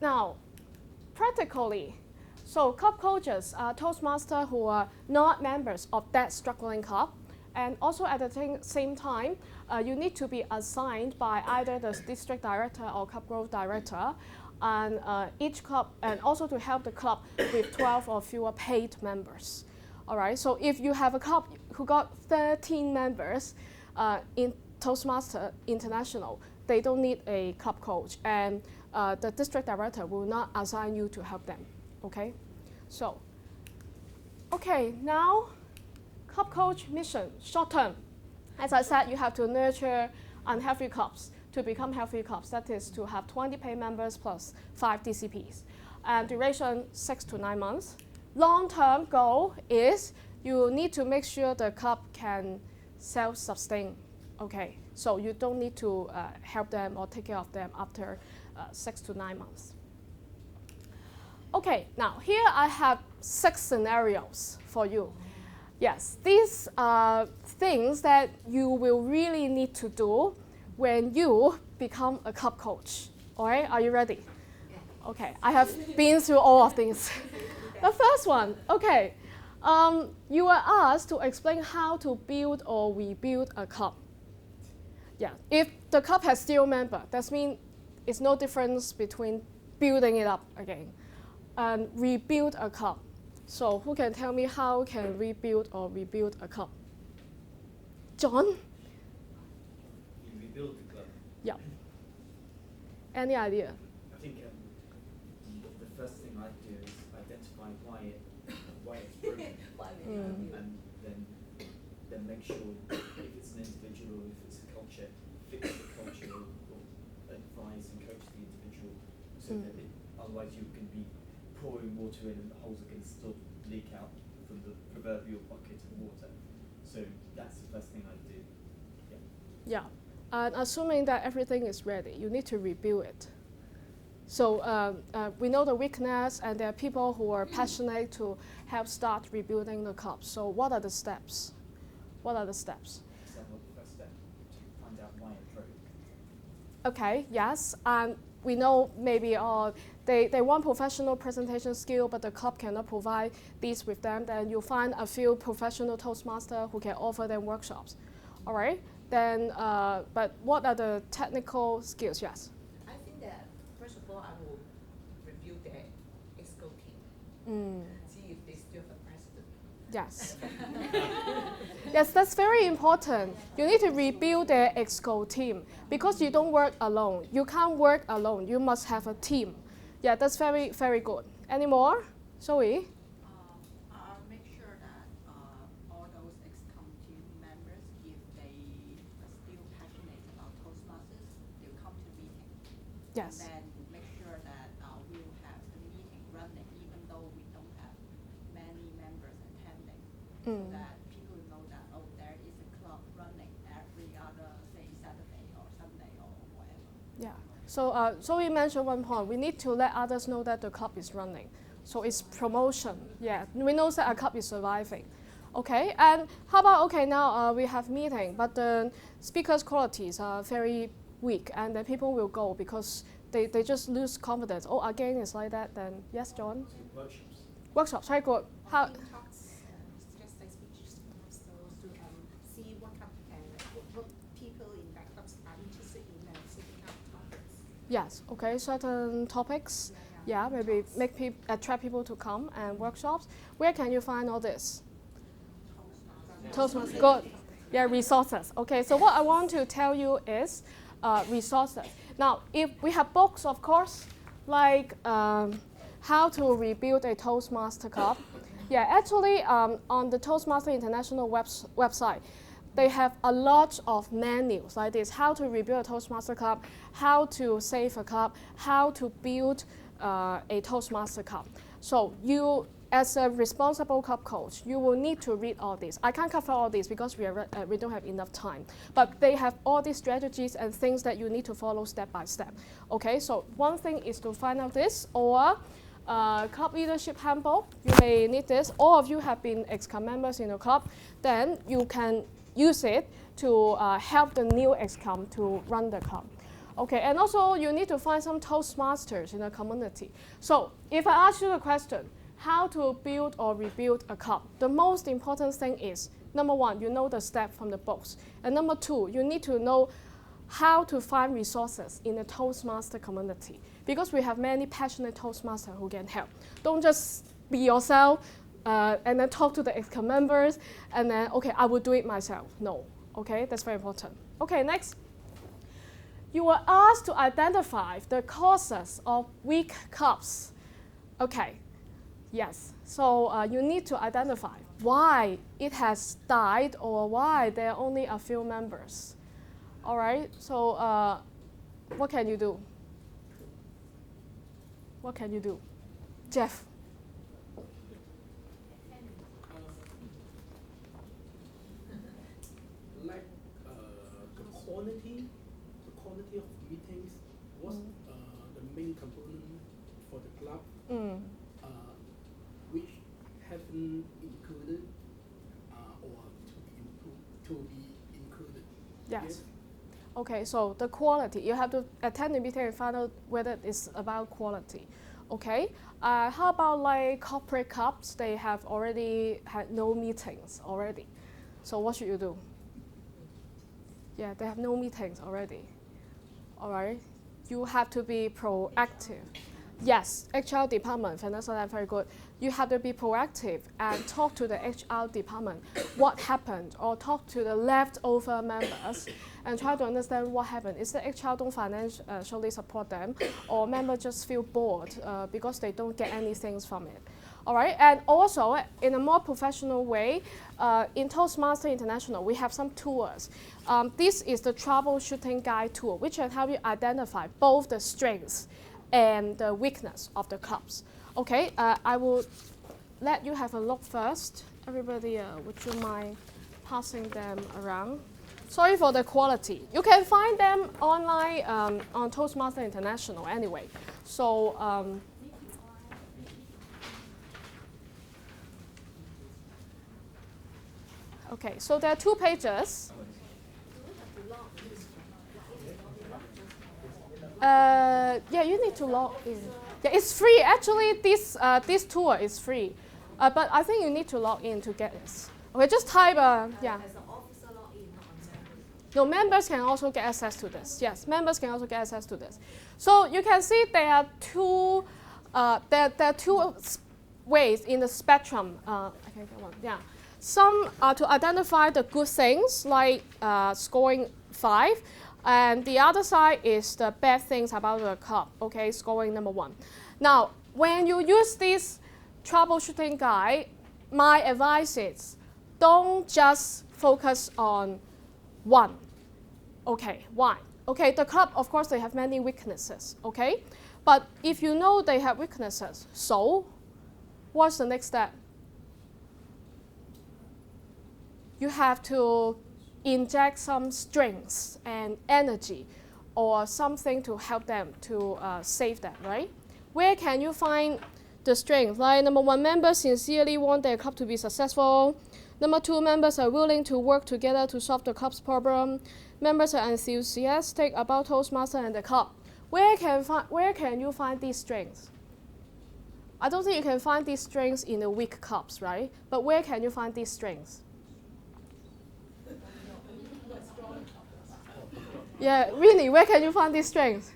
now, practically, so club coaches are Toastmasters who are not members of that struggling club, and also at the same time, you need to be assigned by either the district director or club growth director, and each club, and also to help the club with 12 or fewer paid members. All right, so if you have a club who got 13 members in Toastmaster International, they don't need a club coach, and the district director will not assign you to help them. Okay, so now club coach mission short term. As I said, you have to nurture unhealthy clubs to become healthy clubs. That is to have 20 paid members plus 5 DCPs, and duration 6 to 9 months. Long-term goal is you need to make sure the club can self-sustain. Okay, so you don't need to help them or take care of them after 6 to 9 months. Okay, now here I have 6 scenarios for you. Yes, these are things that you will really need to do when you become a club coach. All right, are you ready? Okay, I have been through all of these. The first one, okay, you are asked to explain how to build or rebuild a club. Yeah, if the club has 0 members, that means it's no difference between building it up again and rebuild a club. So who can tell me how can we build or rebuild a club? John? You rebuild the club. Yeah. Any idea? I think the first thing I'd do is identify why it's broken, and then make sure if it's an individual, if it's a culture, fix the culture or advise and coach the individual, so that otherwise you can be pouring water in and the holes are going to still leak out from the proverbial bucket of water. So that's the first thing I'd do. Yeah, and assuming that everything is ready, you need to rebuild it. So we know the weakness, and there are people who are passionate to help start rebuilding the club. So what are the steps? What are the steps? Is that not the first step? To find out why it broke. Okay, yes, and we know maybe they want professional presentation skill, but the club cannot provide these with them. Then you find a few professional Toastmasters who can offer them workshops. All right, then, but what are the technical skills? Yes? I think that, first of all, I will review the EXCO team. See if they still have a president. Yes. Yes, that's very important. You need to rebuild the EXCO team because you don't work alone. You can't work alone. You must have a team. Yeah, that's very, very good. Any more? Zoe? I'll make sure that all those ex-com team members, if they are still passionate about Toastmasters, they'll come to the meeting. Yes. And then make sure that we'll have the meeting running, even though we don't have many members attending, so that people know that, oh, there is a club running every other, say, Saturday or Sunday or whatever. Yeah. So Zoe mentioned one point. We need to let others know that the club is running. So it's promotion. Yeah, we know that a club is surviving. Okay, and how about, okay, now we have meeting, but the speakers' qualities are very weak, and then people will go because they just lose confidence. Oh, again, it's like that, then yes, John? So workshops. Workshops, very good. How? Talks, just like speeches, perhaps those to see what kind what people in that clubs are interested in and seeking out topics. Yes, okay, certain topics. Yeah, maybe attract people to come and workshops. Where can you find all this? Toastmasters, good. Yeah, resources. Okay, so what I want to tell you is resources. Now, if we have books, of course, like how to rebuild a Toastmaster club. Yeah, actually, on the Toastmaster International website, they have a lot of menus like this: how to rebuild a Toastmaster club, how to save a club, how to build a Toastmaster club. So you, as a responsible club coach, you will need to read all this. I can't cover all this because we don't have enough time. But they have all these strategies and things that you need to follow step by step. Okay, so one thing is to find out this, or club leadership handbook. You may need this. All of you have been ex-com members in the club. Then you can use it to help the new ex-com to run the club. Okay, and also you need to find some Toastmasters in the community. So if I ask you a question, how to build or rebuild a club, the most important thing is, number one, you know the step from the books. And number two, you need to know how to find resources in the Toastmaster community, because we have many passionate Toastmasters who can help. Don't just be yourself and then talk to the ex-com members and then, okay, I will do it myself. No, okay, that's very important. Okay, next. you were asked to identify the causes of weak clubs. Okay, yes. So you need to identify why it has died or why there are only a few members. All right, so what can you do? What can you do? Jeff? Like the quality of meetings was the main component for the club, which haven't included or to be included. Yes. Okay, so the quality, you have to attend the meeting and find out whether it's about quality. Okay, how about like corporate clubs? They have already had no meetings already. So what should you do? Yeah, they have no meetings already. All right, you have to be proactive. Yes, HR department, Vanessa, that's very good. You have to be proactive and talk to the HR department what happened, or talk to the leftover members and try to understand what happened. Is the HR don't financially support them, or members just feel bored because they don't get anything from it? All right, and also in a more professional way, in Toastmasters International, we have some tours. This is the troubleshooting guide tool, which can help you identify both the strengths and the weakness of the clubs. Okay, I will let you have a look first. Everybody, would you mind passing them around? Sorry for the quality. You can find them online on Toastmasters International anyway. So, okay, so there are 2 pages. Yeah, you need to log in. Yeah, it's free. Actually, this tour is free, but I think you need to log in to get this. Okay, just type. Yeah. No, members can also get access to this. Yes, members can also get access to this. So you can see there are two. There are 2 ways in the spectrum. I can get one. Yeah. Some are to identify the good things, like scoring 5. And the other side is the bad things about the club, okay, scoring number 1. Now, when you use this troubleshooting guide, my advice is don't just focus on one. Okay, why? Okay, the club, of course, they have many weaknesses, okay? But if you know they have weaknesses, so what's the next step? You have to inject some strength and energy or something to help them, to save them, right? Where can you find the strength? Like number 1, members sincerely want their club to be successful. Number 2, members are willing to work together to solve the club's problem. Members are enthusiastic about Toastmasters and the club. Where can you find these strengths? I don't think you can find these strengths in the weak clubs, right? But where can you find these strengths? Yeah, really, where can you find these strengths?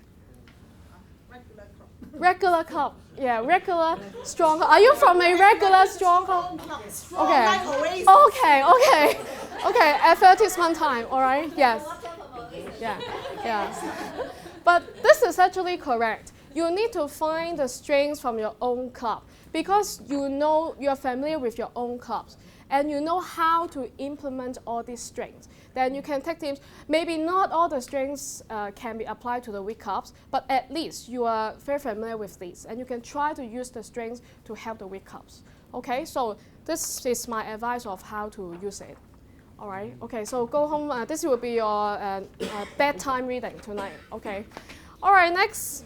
Regular club. Yeah, regular, strong club. Are you from a regular, strong club? Okay. Okay, advertisement time, all right? Yes. Yeah. But this is actually correct. You need to find the strengths from your own club because you're familiar with your own clubs and you know how to implement all these strengths. Then you can take teams. Maybe not all the strengths can be applied to the weak clubs, but at least you are very familiar with these, and you can try to use the strengths to help the weak clubs. Okay, so this is my advice of how to use it. All right. Okay, so go home. This will be your bedtime reading tonight. Okay. All right. Next.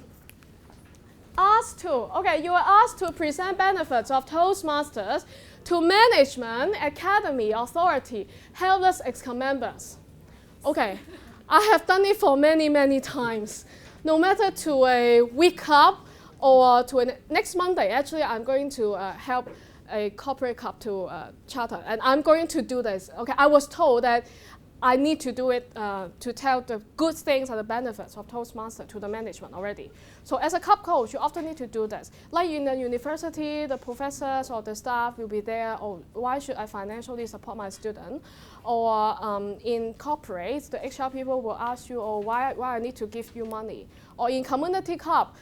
Asked to. Okay, you are asked to present benefits of Toastmasters to management, academy, authority, helpless ex-com members. Okay, I have done it for many, many times. No matter to a week club or to next Monday, actually, I'm going to help a corporate club to charter, and I'm going to do this. Okay, I was told that I need to do it to tell the good things and the benefits of Toastmaster to the management already. So as a club coach, you often need to do this. Like in the university, the professors or the staff will be there, oh, why should I financially support my student? Or in corporates, the HR people will ask you, oh, why I need to give you money? Or in community club,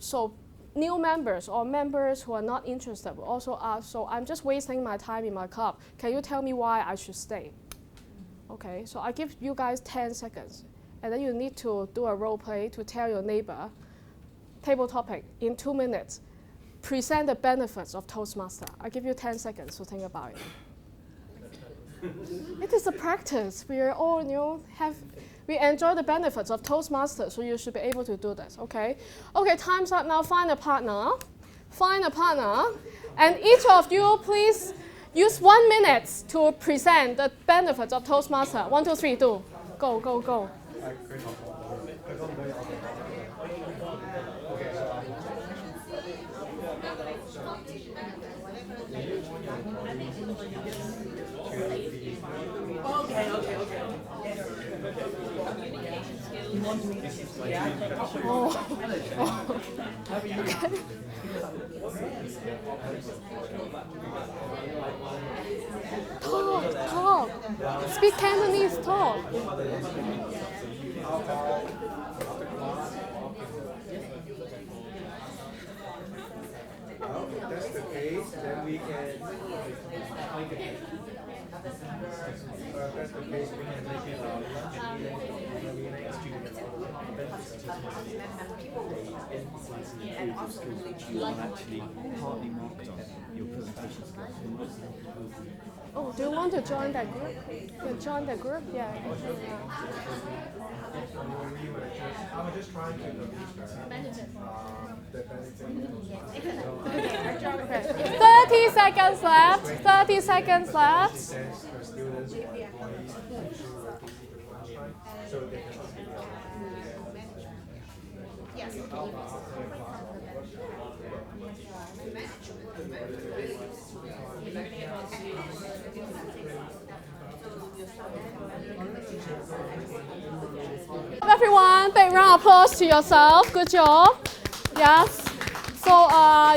so new members or members who are not interested will also ask, so I'm just wasting my time in my club. Can you tell me why I should stay? Okay, so I give you guys 10 seconds. And then you need to do a role play to tell your neighbor, table topic, in 2 minutes, present the benefits of Toastmaster. I give you 10 seconds to think about it. It is a practice. We are all, we enjoy the benefits of Toastmasters, so you should be able to do this, okay? Okay, time's up now. Find a partner. Find a partner. And each of you, please use 1 minute to present the benefits of Toastmaster. 1, 2, 3, do. Go, go, go. Talk. Speak Cantonese, talk. Well, if that's the case, then we can. If that's the case, we can make it lunch You are actually partly marked on your presentation skills. Oh, do you want to join that group? You join the group? Yeah. I'm just trying to the benefit. Okay. 30 seconds left. 30 seconds left. Students or employees so they can Yes. Everyone, big round of applause to yourself. Good job. Yes. So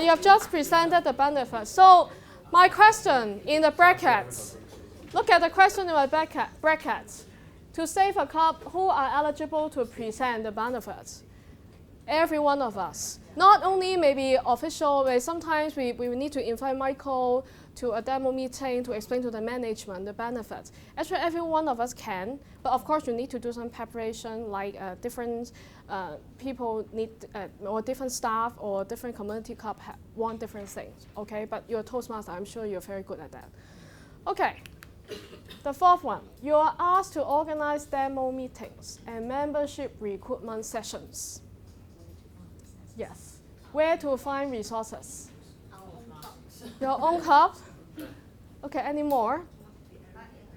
you have just presented the benefits. So my question in the brackets, look at the question in my brackets. To save a club, who are eligible to present the benefits? Every one of us. Not only maybe official, but sometimes we need to invite Michael to a demo meeting to explain to the management the benefits. Actually, every one of us can, but of course you need to do some preparation, like different people need, or different staff or different community club want different things, okay? But you're a Toastmaster, I'm sure you're very good at that. Okay, the fourth one, you are asked to organize demo meetings and membership recruitment sessions. Yes. Where to find resources? Your own club? Okay, any more?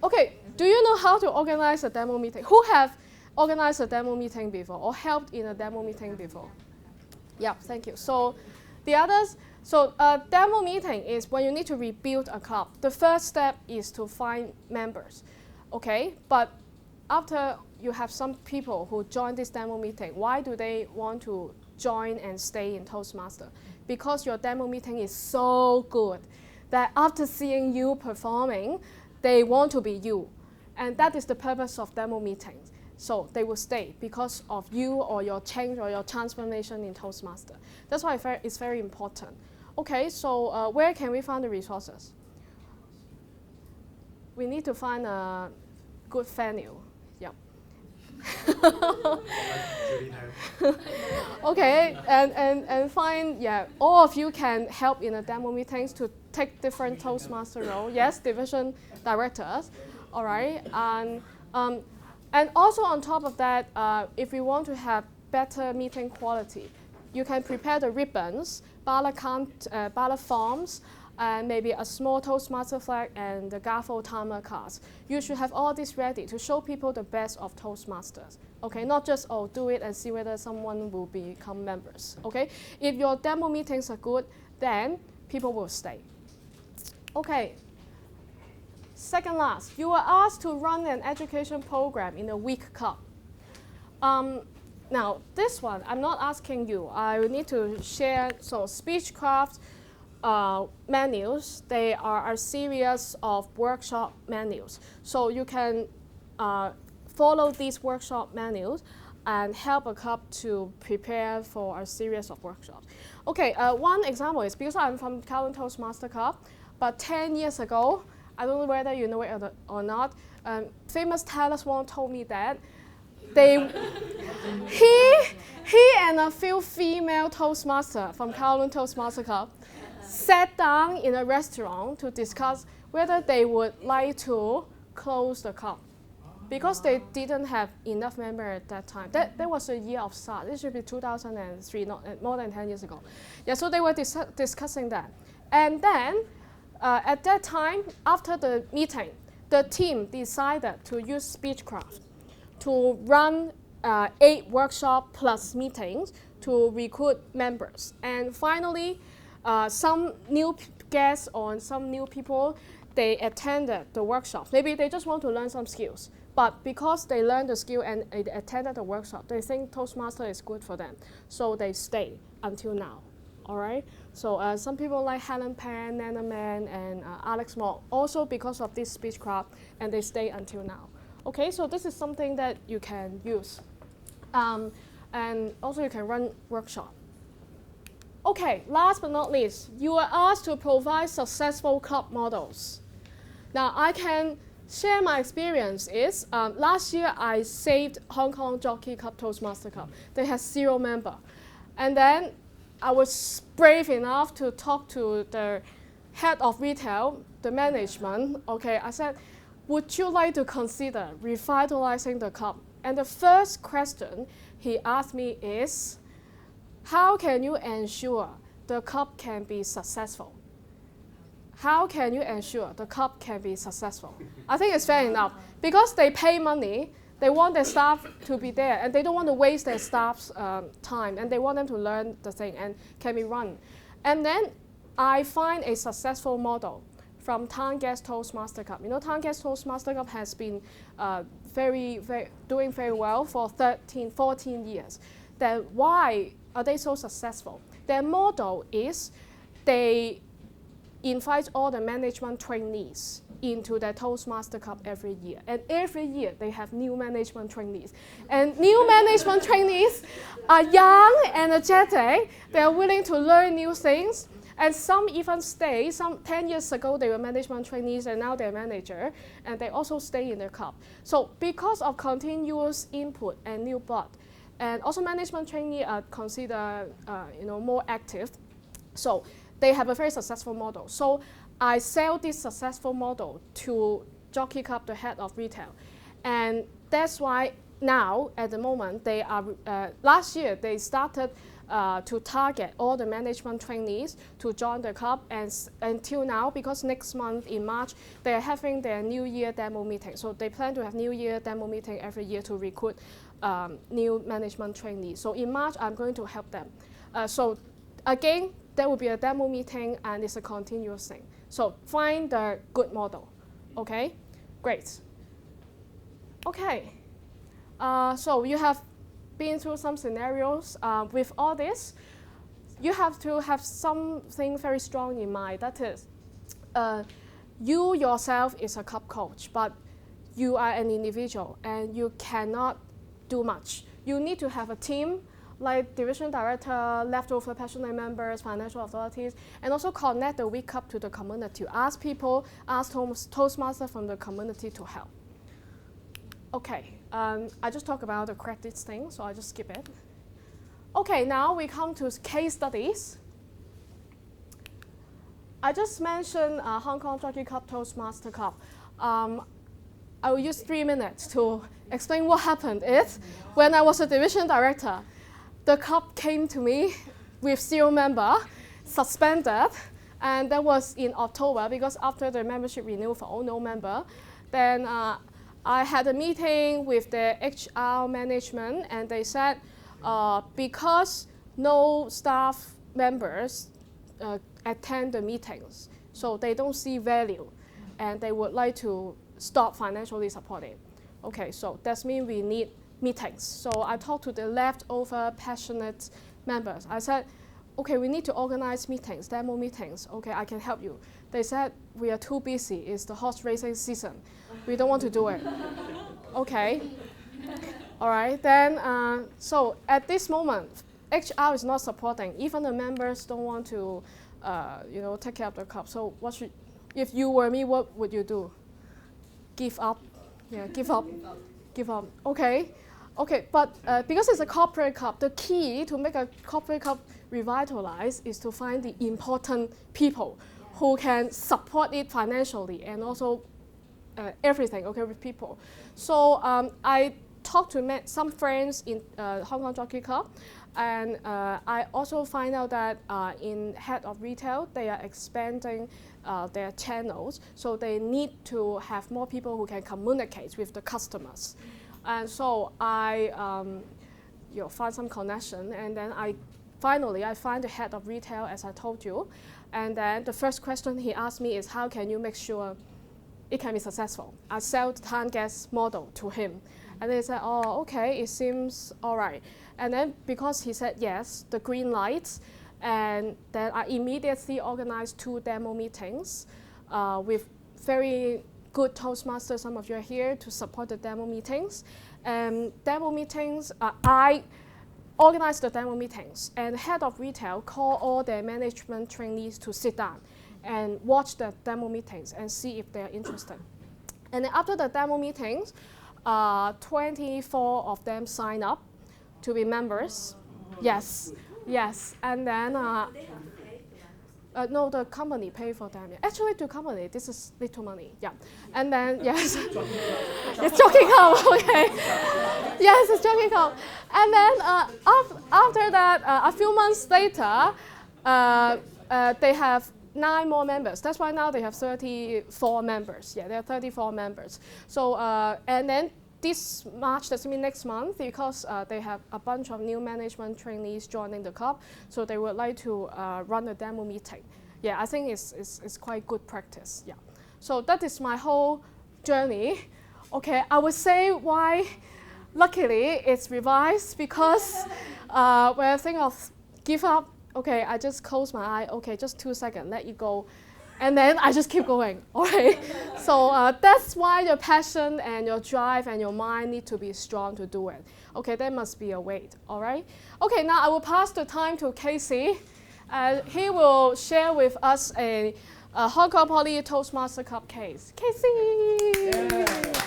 Okay, do you know how to organize a demo meeting? Who have organized a demo meeting before or helped in a demo meeting before? Yeah, thank you. So the others, so a demo meeting is when you need to rebuild a club. The first step is to find members, okay? But after you have some people who join this demo meeting, why do they want to join and stay in Toastmaster? Because your demo meeting is so good that after seeing you performing, they want to be you. And that is the purpose of demo meetings. So they will stay because of you or your change or your transformation in Toastmaster. That's why it's very important. Okay, so where can we find the resources? We need to find a good venue. Yep. Okay, and find, yeah, all of you can help in the demo meetings to take different Toastmaster role. Yes, division directors, all right. And also on top of that, if we want to have better meeting quality, you can prepare the ribbons, ballot forms, and maybe a small Toastmaster flag and the gavel timer cards. You should have all this ready to show people the best of Toastmasters. Okay, not just, oh, do it and see whether someone will become members. Okay, if your demo meetings are good, then people will stay. Okay, second last, you were asked to run an education program in a week club. Now, this one, I'm not asking you. I will need to share some Speechcraft menus. They are a series of workshop menus. So you can follow these workshop menus and help a club to prepare for a series of workshops. Okay, one example is because I'm from Kowloon Toastmaster Club, but 10 years ago, I don't know whether you know it or not, famous Taylor Wong told me that he and a few female Toastmasters from Kowloon Toastmaster Club sat down in a restaurant to discuss whether they would like to close the club because they didn't have enough members at that time. That was a year of SARS. It should be 2003, not more than 10 years ago. Yeah, so they were discussing that. And then at that time, after the meeting, the team decided to use Speechcraft to run 8 workshops plus meetings to recruit members. And finally, some new guests or some new people, they attended the workshop. Maybe they just want to learn some skills. But because they learned the skill and they attended the workshop, they think Toastmaster is good for them. So they stay until now. All right? So some people like Helen Pan, Nana Man, and Alex Mock, also because of this Speechcraft, and they stay until now. Okay, so this is something that you can use. And also you can run workshop. Okay, last but not least, you are asked to provide successful club models. Now I can share my experience is, last year I saved Hong Kong Jockey Club Toastmaster Club. They had 0 members. And then I was brave enough to talk to the head of retail, the management. Okay, I said, would you like to consider revitalizing the club? And the first question he asked me is, how can you ensure the club can be successful? How can you ensure the club can be successful? I think it's fair enough. Because they pay money, they want their staff to be there, and they don't want to waste their staff's time, and they want them to learn the thing and can be run. And then I find a successful model from Town Guest Toastmaster Club. You know, Town Guest Toastmaster Club has been doing very well for 14 years. Then why are they so successful? Their model is they invite all the management trainees into their Toastmaster Club every year. And every year they have new management trainees. And new management trainees are young, energetic, they are willing to learn new things. And some even stay. Some 10 years ago they were management trainees and now they're manager, and they also stay in their club. So because of continuous input and new blood, and also management trainees are considered more active, so they have a very successful model. So I sell this successful model to Jockey Club, the head of retail, and that's why now at the moment they are. Last year they started to target all the management trainees to join the club, and until now, because next month in March they are having their New Year demo meeting. So they plan to have New Year demo meeting every year to recruit new management trainees. So in March I'm going to help them. So again, there will be a demo meeting and it's a continuous thing. So find the good model. Okay, great. Okay, so you have been through some scenarios. With all this, you have to have something very strong in mind. That is, you yourself is a club coach, but you are an individual and you cannot do much. You need to have a team, like division director, leftover passionate members, financial authorities, and also connect the week club to the community. Ask people, ask Toastmasters from the community to help. Okay, I just talked about the credits thing, so I just skip it. Okay, now we come to case studies. I just mentioned Hong Kong Jockey Club Toastmaster Club. I will use 3 minutes to explain what happened. When I was a division director, the club came to me with 0 members, suspended, and that was in October because after the membership renewal for all no member, then I had a meeting with the HR management, and they said because no staff members attend the meetings, so they don't see value. and they would like to stop financially supporting. Okay, so that means we need meetings. So I talked to the leftover passionate members. I said, okay, we need to organize meetings, demo meetings. Okay, I can help you. They said, we are too busy. It's the horse racing season. We don't want to do it. Okay. All right, then, so at this moment, HR is not supporting. Even the members don't want to, take care of the club. So if you were me, what would you do? Give up? Yeah, give up. Give up. Okay. Okay, but because it's a corporate club, the key to make a corporate club revitalize is to find the important people who can support it financially and also everything, okay, with people. So I talked to some friends in Hong Kong Jockey Club, and I also find out that in head of retail, they are expanding their channels, so they need to have more people who can communicate with the customers. And so I find some connection, and then finally I find the head of retail, as I told you, and then the first question he asked me is, how can you make sure it can be successful? I sell the Tan Gas model to him, and they said, oh, okay, it seems all right. And then because he said yes, the green light, and then I immediately organized 2 demo meetings with very good Toastmasters. Some of you are here to support the demo meetings. Demo meetings, I organized the demo meetings, and the head of retail called all their management trainees to sit down and watch the demo meetings and see if they're interested. And then after the demo meetings, 24 of them signed up to be members. Yes, yes. And then no, the company pay for them. Yeah. Actually, the company, this is little money. Yeah, and then yes, it's Jockey Club. Okay, yes, it's Jockey Club. And then after that, a few months later, they have 9 more members. That's why now they have 34 members. Yeah, there are 34 members. So and then this March, that's mean next month, because they have a bunch of new management trainees joining the club, so they would like to run a demo meeting. Yeah, I think it's quite good practice. Yeah, so that is my whole journey. Okay, I would say why. Luckily, it's revised because when I think of give up, okay, I just close my eye. Okay, just 2 seconds, let it go. And then I just keep going, okay? So that's why your passion and your drive and your mind need to be strong to do it. Okay, there must be a weight, all right? Okay, now I will pass the time to Casey. He will share with us a Hong Kong Poly Toastmaster Cup case. Casey! Yeah.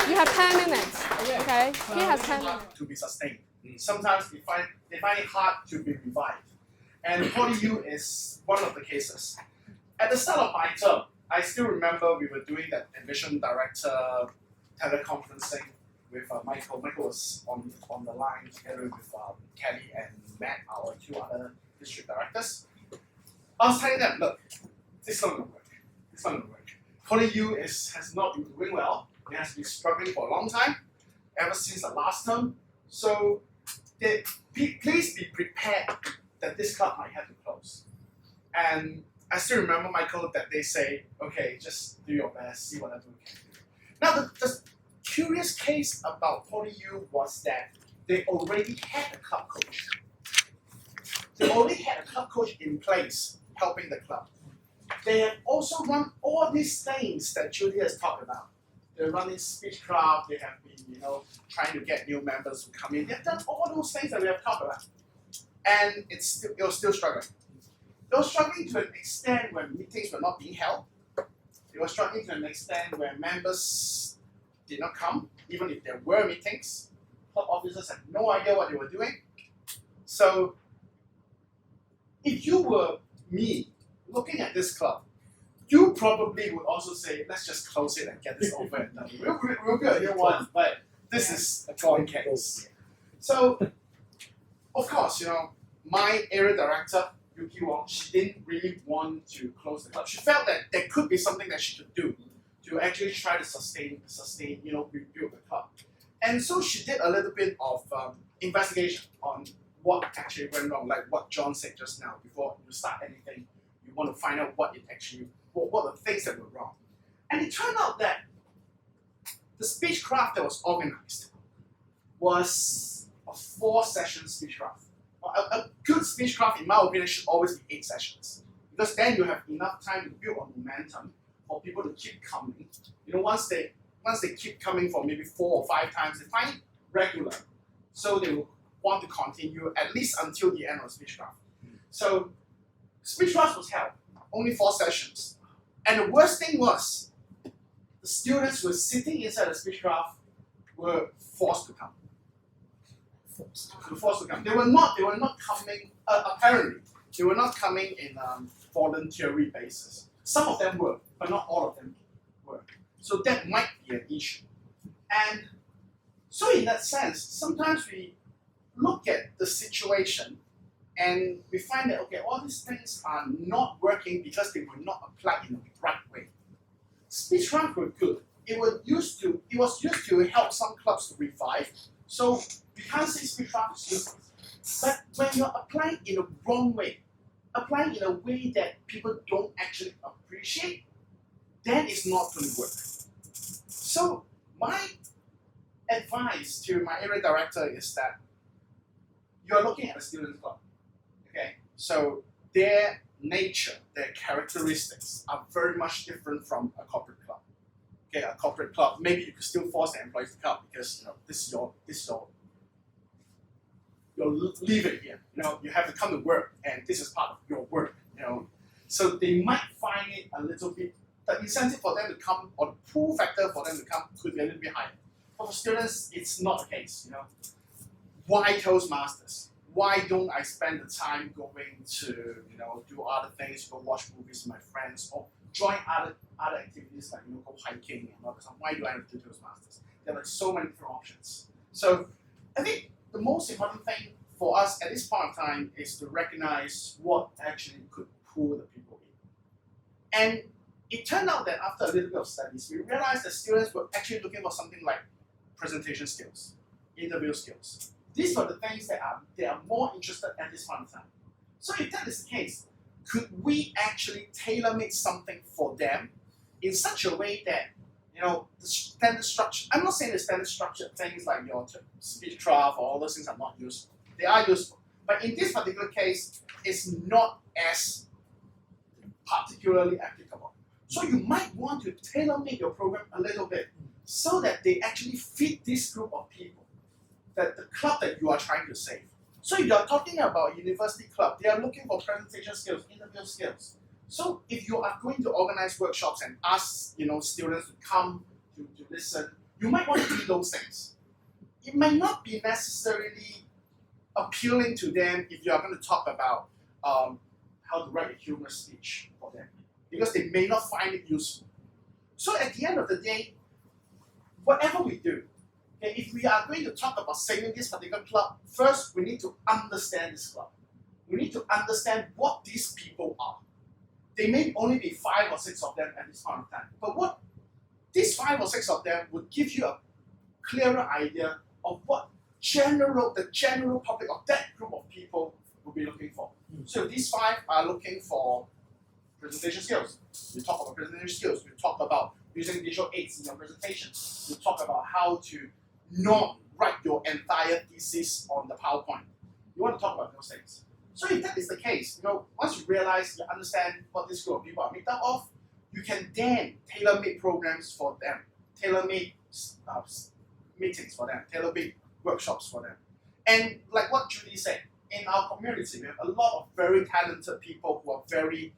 You have 10 minutes, okay? He has 10 minutes. To be sustained. Sometimes they find it hard to be revived. And Poly U is one of the cases. At the start of my term, I still remember we were doing that division director teleconferencing with Michael. Michael was on the line together with Kelly and Matt, our 2 other district directors. I was telling them, look, this is not going to work. It's not going to work. Poly U has not been doing well. It has been struggling for a long time, ever since the last term. So please be prepared that this club might have to close. And I still remember, Michael, that they say, okay, just do your best, see whatever we can do. Now, the curious case about Poly U was that they already had a club coach. They already had a club coach in place helping the club. They have also run all these things that Julia has talked about. They're running speechcraft, they have been, trying to get new members to come in. They've done all those things that we have talked about. And it was still struggling. They were struggling to an extent when meetings were not being held. They were struggling to an extent where members did not come, even if there were meetings. Club officers had no idea what they were doing. So, if you were me, looking at this club, you probably would also say, let's just close it and get this over and done. We'll be a new one, but this is a gone case. So, of course, my area director, Yuki Wong, she didn't really want to close the club. She felt that there could be something that she could do to actually try to sustain, rebuild the club. And so she did a little bit of investigation on what actually went wrong, like what John said just now. Before you start anything, you want to find out what what the things that were wrong. And it turned out that the speechcraft that was organized was a 4-session speechcraft. A good speechcraft, in my opinion, should always be 8 sessions. Because then you have enough time to build on momentum for people to keep coming. You know, once they keep coming for maybe 4 or 5 times, they find it regular. So they will want to continue at least until the end of speechcraft. So speechcraft was held, only 4 sessions. And the worst thing was, the students who were sitting inside the speechcraft were forced to come. Forced to come. They were not coming, apparently, they were not coming in voluntary basis. Some of them were, but not all of them were. So that might be an issue. And so in that sense, sometimes we look at the situation and we find that, okay, all these things are not working because they were not applied in the right way. Speechcraft were good. It was used to help some clubs to revive. So we can't say speechcraft is useless. But when you're applying in a wrong way, applying in a way that people don't actually appreciate, then it's not going to work. So my advice to my area director is that you're looking at a student club. Okay, so their nature, their characteristics are very much different from a corporate club. Okay, a corporate club, maybe you could still force the employees to come because this is your living here. You have to come to work, and this is part of your work. So they might find it a little bit. The incentive for them to come, or the pull factor for them to come, could be a little bit higher. But for students, it's not the case. Why Toastmasters? Why don't I spend the time going to do other things, go watch movies with my friends, or join other activities like go hiking and all that stuff? Why do I have to do Toastmasters? There are so many different options. So I think the most important thing for us at this point in time is to recognize what actually could pull the people in. And it turned out that after a little bit of studies, we realized that students were actually looking for something like presentation skills, interview skills. These were the things that they are more interested at this point in time. So if that is the case, could we actually tailor-make something for them in such a way that, the standard structure, I'm not saying the standard structured things like your speechcraft or all those things are not useful. They are useful. But in this particular case, it's not as particularly applicable. So you might want to tailor-make your program a little bit so that they actually fit this group of people, that the club that you are trying to save. So if you're talking about a university club, they are looking for presentation skills, interview skills. So if you are going to organize workshops and ask students to come to listen, you might want to do those things. It might not be necessarily appealing to them if you are going to talk about how to write a humorous speech for them, because they may not find it useful. So at the end of the day, whatever we do, okay, if we are going to talk about saving this particular club, first we need to understand this club. We need to understand what these people are. They may only be 5 or 6 of them at this point in time, but what these 5 or 6 of them would give you a clearer idea of what the general public of that group of people will be looking for. So these 5 are looking for presentation skills. We talk about presentation skills. We talk about using visual aids in your presentation. We talk about how to not write your entire thesis on the PowerPoint. You want to talk about those things. So if that is the case, once you realize, you understand what this group of people are made up of, you can then tailor-make programs for them, tailor-make meetings for them, tailor-make workshops for them. And like what Judy said, in our community, we have a lot of very talented people who are very,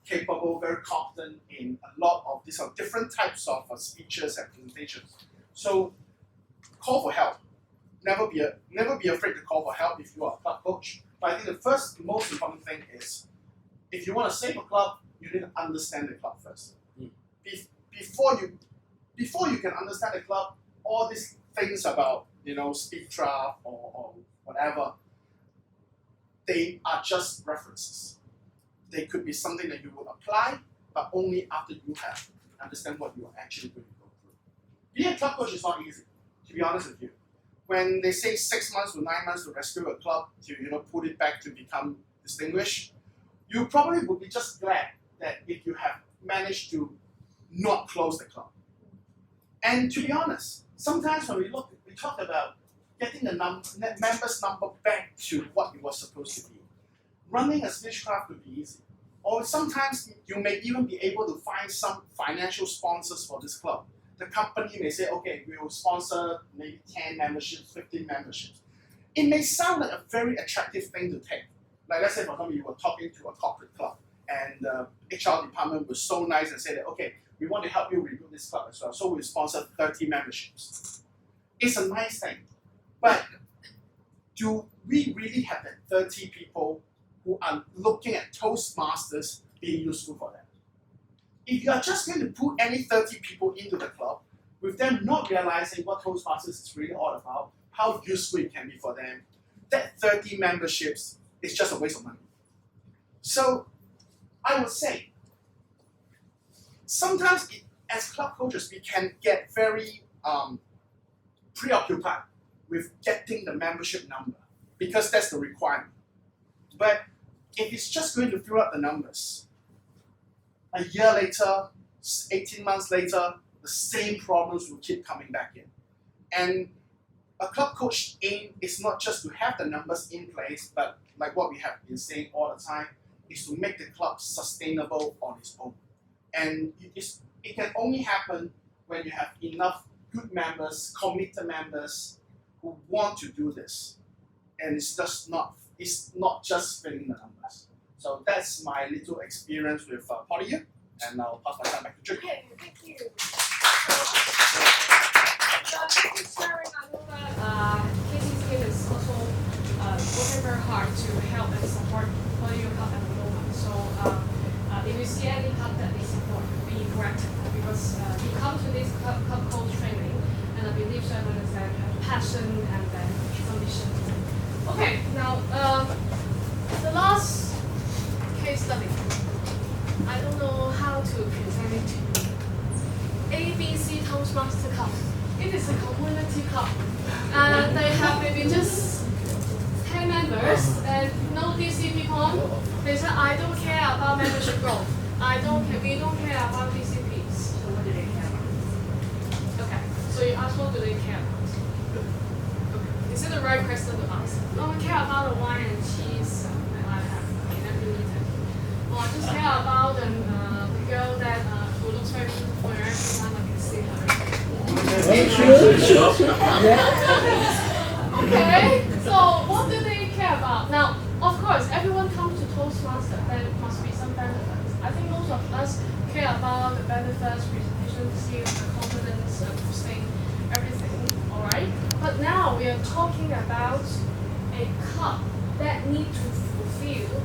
capable, very confident in a lot of these different types of speeches and presentations. So call for help. Never be afraid to call for help if you are a club coach. But I think the first most important thing is, if you want to save a club, you need to understand the club first. Before you can understand the club, all these things about speechcraft or whatever, they are just references. They could be something that you would apply, but only after you have understand what you are actually going to go through. Being a club coach is not easy, to be honest with you. When they say 6 months to 9 months to rescue a club, to put it back to become distinguished, you probably would be just glad that if you have managed to not close the club. And to be honest, sometimes when we talk about getting the members' number back to what it was supposed to be. Running a spacecraft could be easy. Or sometimes you may even be able to find some financial sponsors for this club. The company may say, okay, we will sponsor maybe 10 memberships, 15 memberships. It may sound like a very attractive thing to take. Like let's say, for example, you were talking to a corporate club and the HR department was so nice and said that, okay, we want to help you rebuild this club as well, so we'll sponsor 30 memberships. It's a nice thing, but do we really have that 30 people who are looking at Toastmasters being useful for them? If you are just going to put any 30 people into the club, with them not realizing what Toastmasters is really all about, how useful it can be for them, that 30 memberships is just a waste of money. So I would say, sometimes as club coaches, we can get very preoccupied with getting the membership number because that's the requirement. But if it's just going to fill up the numbers, a year later, 18 months later, the same problems will keep coming back in. And a club coach aim is not just to have the numbers in place, but like what we have been saying all the time, is to make the club sustainable on its own. And it can only happen when you have enough good members, committed members who want to do this. And it's not just filling the numbers. So that's my little experience with Polyu, and I'll pass my time back to Julie. Okay, thank you. Thank you, sharing. I know that Casey's team is also working very hard to help and support Polyu Cup at the moment. So if you see any cup that needs support, be proactive, because you come to this cup coach training, and I believe Sherman is that passion and then ambition. Okay, now the last case study. I don't know how to present it to you. ABC Toastmaster Cup. It is a community cup, and they have maybe just 10 members and no DC people. They said, I don't care about membership growth. We don't care about DCPs. So what do they care about? Okay, so you ask what do they care about? Okay. Is it the right question to ask? Oh, I care about the wine and cheese that I have in every meeting. Or I just care about the girl that who looks very beautiful and every time I can see her. Okay, so what do they care about? Now, of course, everyone comes to Toastmaster, there must be some benefits. I think most of us care about the benefits, presentation skills, the confidence, boosting, everything, alright? But now we are talking about a cup that needs to fulfill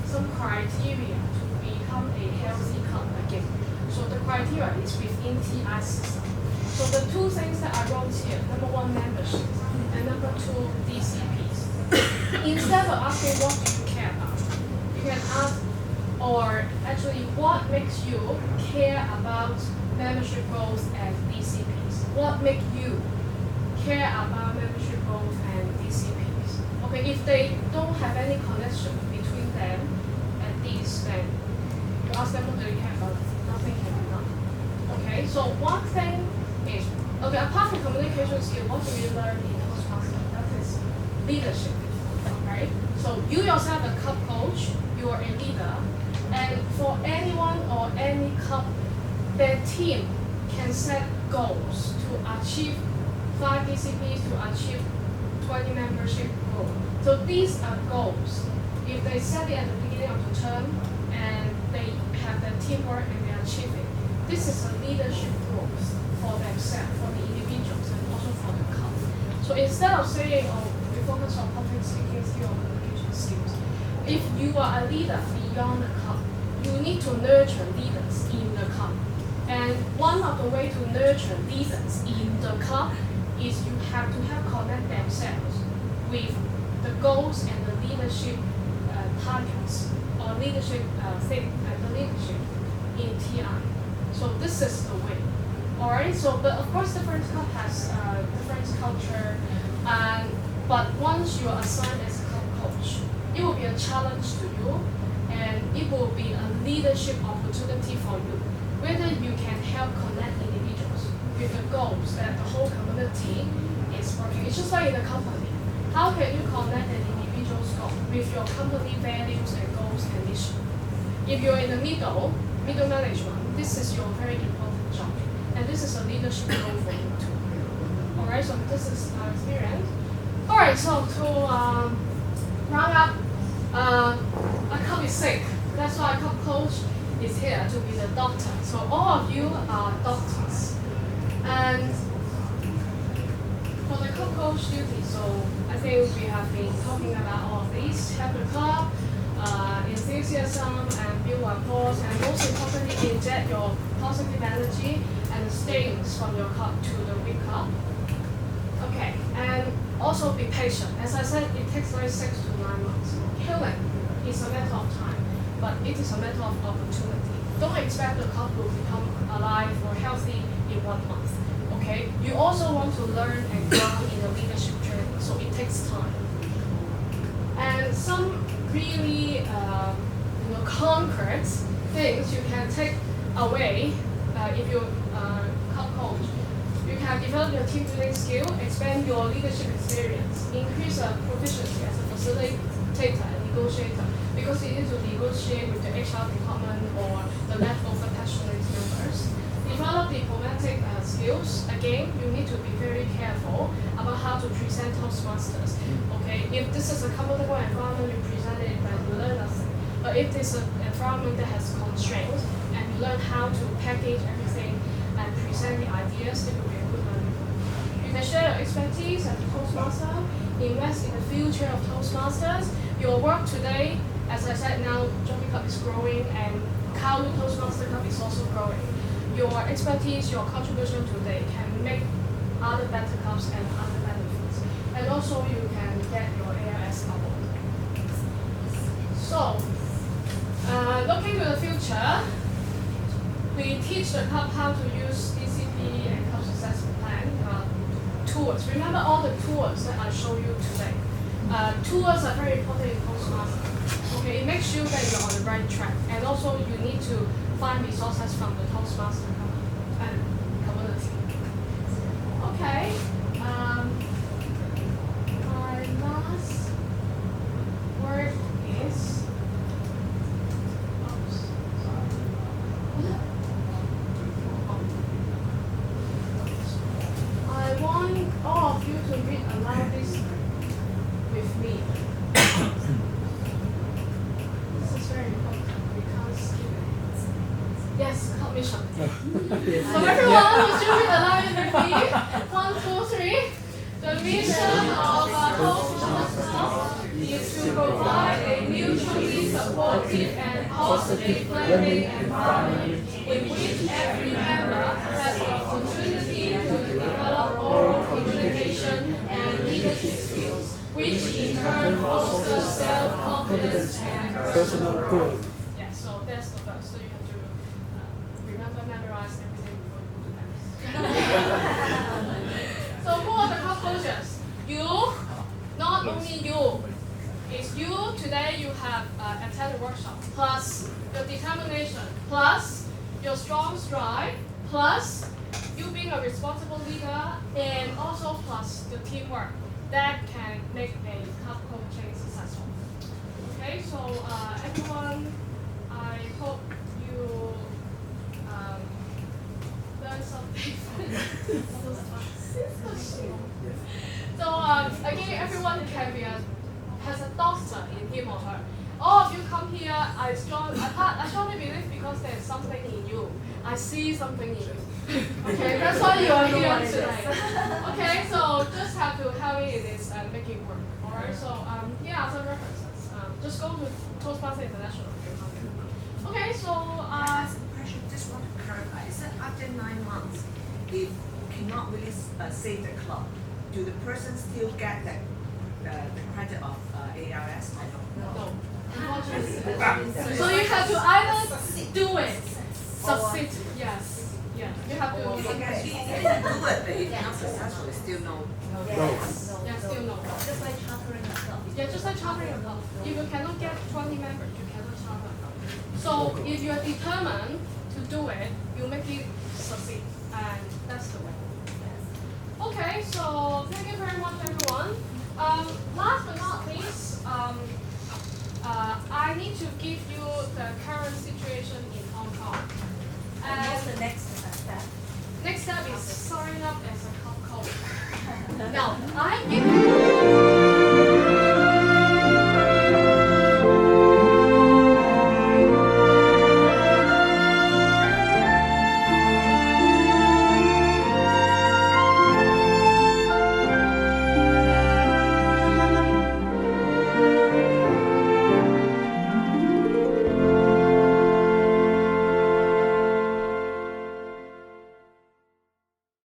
some criteria to become a healthy cup again. So the criteria is within TI system. So the two things that I wrote here, number one, membership, and number two, DCPs. Instead of asking what do you care about, you can ask, or actually what makes you care about membership growth and DCPs? What makes you care about membership growth and DCPs? Okay, if they don't have any connection between them and these, then you ask them what do they care about, nothing can be done. Okay, so one thing is, okay, apart from communication skill, what do you learn in Toastmaster? That is leadership, right? So you yourself a cup coach, you are a leader, and for anyone or any cup, their team can set goals to achieve 5 DCPs, to achieve 20 membership goals. So these are goals. If they set it at the beginning of the term, and they have their teamwork and they achieve it, this is a leadership growth for themselves, for the individuals, and also for the cup. So instead of saying, oh, we focus on public speaking skills or communication skills, if you are a leader beyond the cup, you need to nurture leaders in the cup. And one of the ways to nurture leaders in the cup is you have to have connect themselves with the goals and the leadership targets or leadership thing and the leadership in TI. So this is the way. Alright, so but of course different cup has different culture, but once you are assigned as a cup coach, it will be a challenge to you, and it will be a leadership opportunity for you. Whether you can help connect individuals with the goals that the whole community is working. It's just like in a company. How can you connect an individual's goal with your company values and goals and mission? If you're in the middle management, this is your very important job. And this is a leadership role for you too. Alright, so this is our experience. Alright, so to round up, a cup is sick. That's why a cup coach is here to be the doctor. So all of you are doctors. And for the cup coach duty, so I think we have been talking about all of these. Help the club, enthusiasm, and build rapport, and most importantly, inject your positive energy and stains from your cup to the weak cup. Okay, and also be patient. As I said, it takes like 6 to 9 months. Healing is a matter of time, but it is a matter of opportunity. Don't expect the cup will become alive or healthy in 1 month. Okay, you also want to learn and grow in the leadership journey, so it takes time. And some really concrete things you can take away if you're cup coach. You can develop your team building skill, expand your leadership experience, increase proficiency as a facilitator and negotiator, because you need to negotiate with the HR department or the leftover passionate members. Develop diplomatic skills. Again, you need to be very careful about how to present Toastmasters. Okay, if this is a comfortable environment, you present it and you learn nothing. But if this is an environment that has constraints and you learn how to package everything and present the ideas, it will be a good learning. You can share your expertise as a Toastmaster, invest in the future of Toastmasters. Your work today, as I said now, Jockey Club is growing and Kowloon Toastmaster Club is also growing. Your expertise, your contribution today can make other better clubs and other benefits. And also you can get your ALS award. So, looking to the future, we teach the club how to use DCP and club success plan tools. Remember all the tools that I showed you today. Tools are very important in Toastmasters. Okay, it makes sure that you're on the right track. And also you need to find resources from the Toastmaster community. Okay. My last word is I want all of you to read aloud this with me. This is very important because yes, mission. So everyone, would you read aloud with me? 1, 2, 3. The mission of our Toastmasters is to provide a mutually supportive and positive learning environment in which every member has the opportunity to develop oral communication and leadership skills, which in turn fosters self-confidence and personal growth. Yeah, so that's the first. So you have to remember, memorize everything before you go to Paris. So who are the club coaches? You, not only you. It's you. Today you have attended a workshop, plus your determination, plus your strong drive, plus you being a responsible leader, and also plus the teamwork that can make a club coaching successful. Okay, so everyone, I hope you learn something. So again, everyone can be has a doctor in him or her. All of you come here, I strongly believe because there's something in you. I see something in you. Okay, that's why you are here today. Okay, so just have to help me in this make it work. Alright, so here are some references. Just go to Toastmasters International. Okay, so just want to clarify. Is that after 9 months, if you cannot really save the club, do the person still get the credit of ARS? I don't know. No. So you have to either do it, succeed, yes, Yeah, you have to. You can do it, but if you're not successful, still no. Yeah, still no. Just like chartering a club. Yeah, just like chartering a club. If you cannot get 20 members, you cannot charter a club. So if you are determined to do it, you make it succeed, and that's the way. Okay, so thank you very much, everyone. Last but not least, I need to give you the current situation in Hong Kong. And what's the next step? Next step is signing up as a club coach. Now, I give you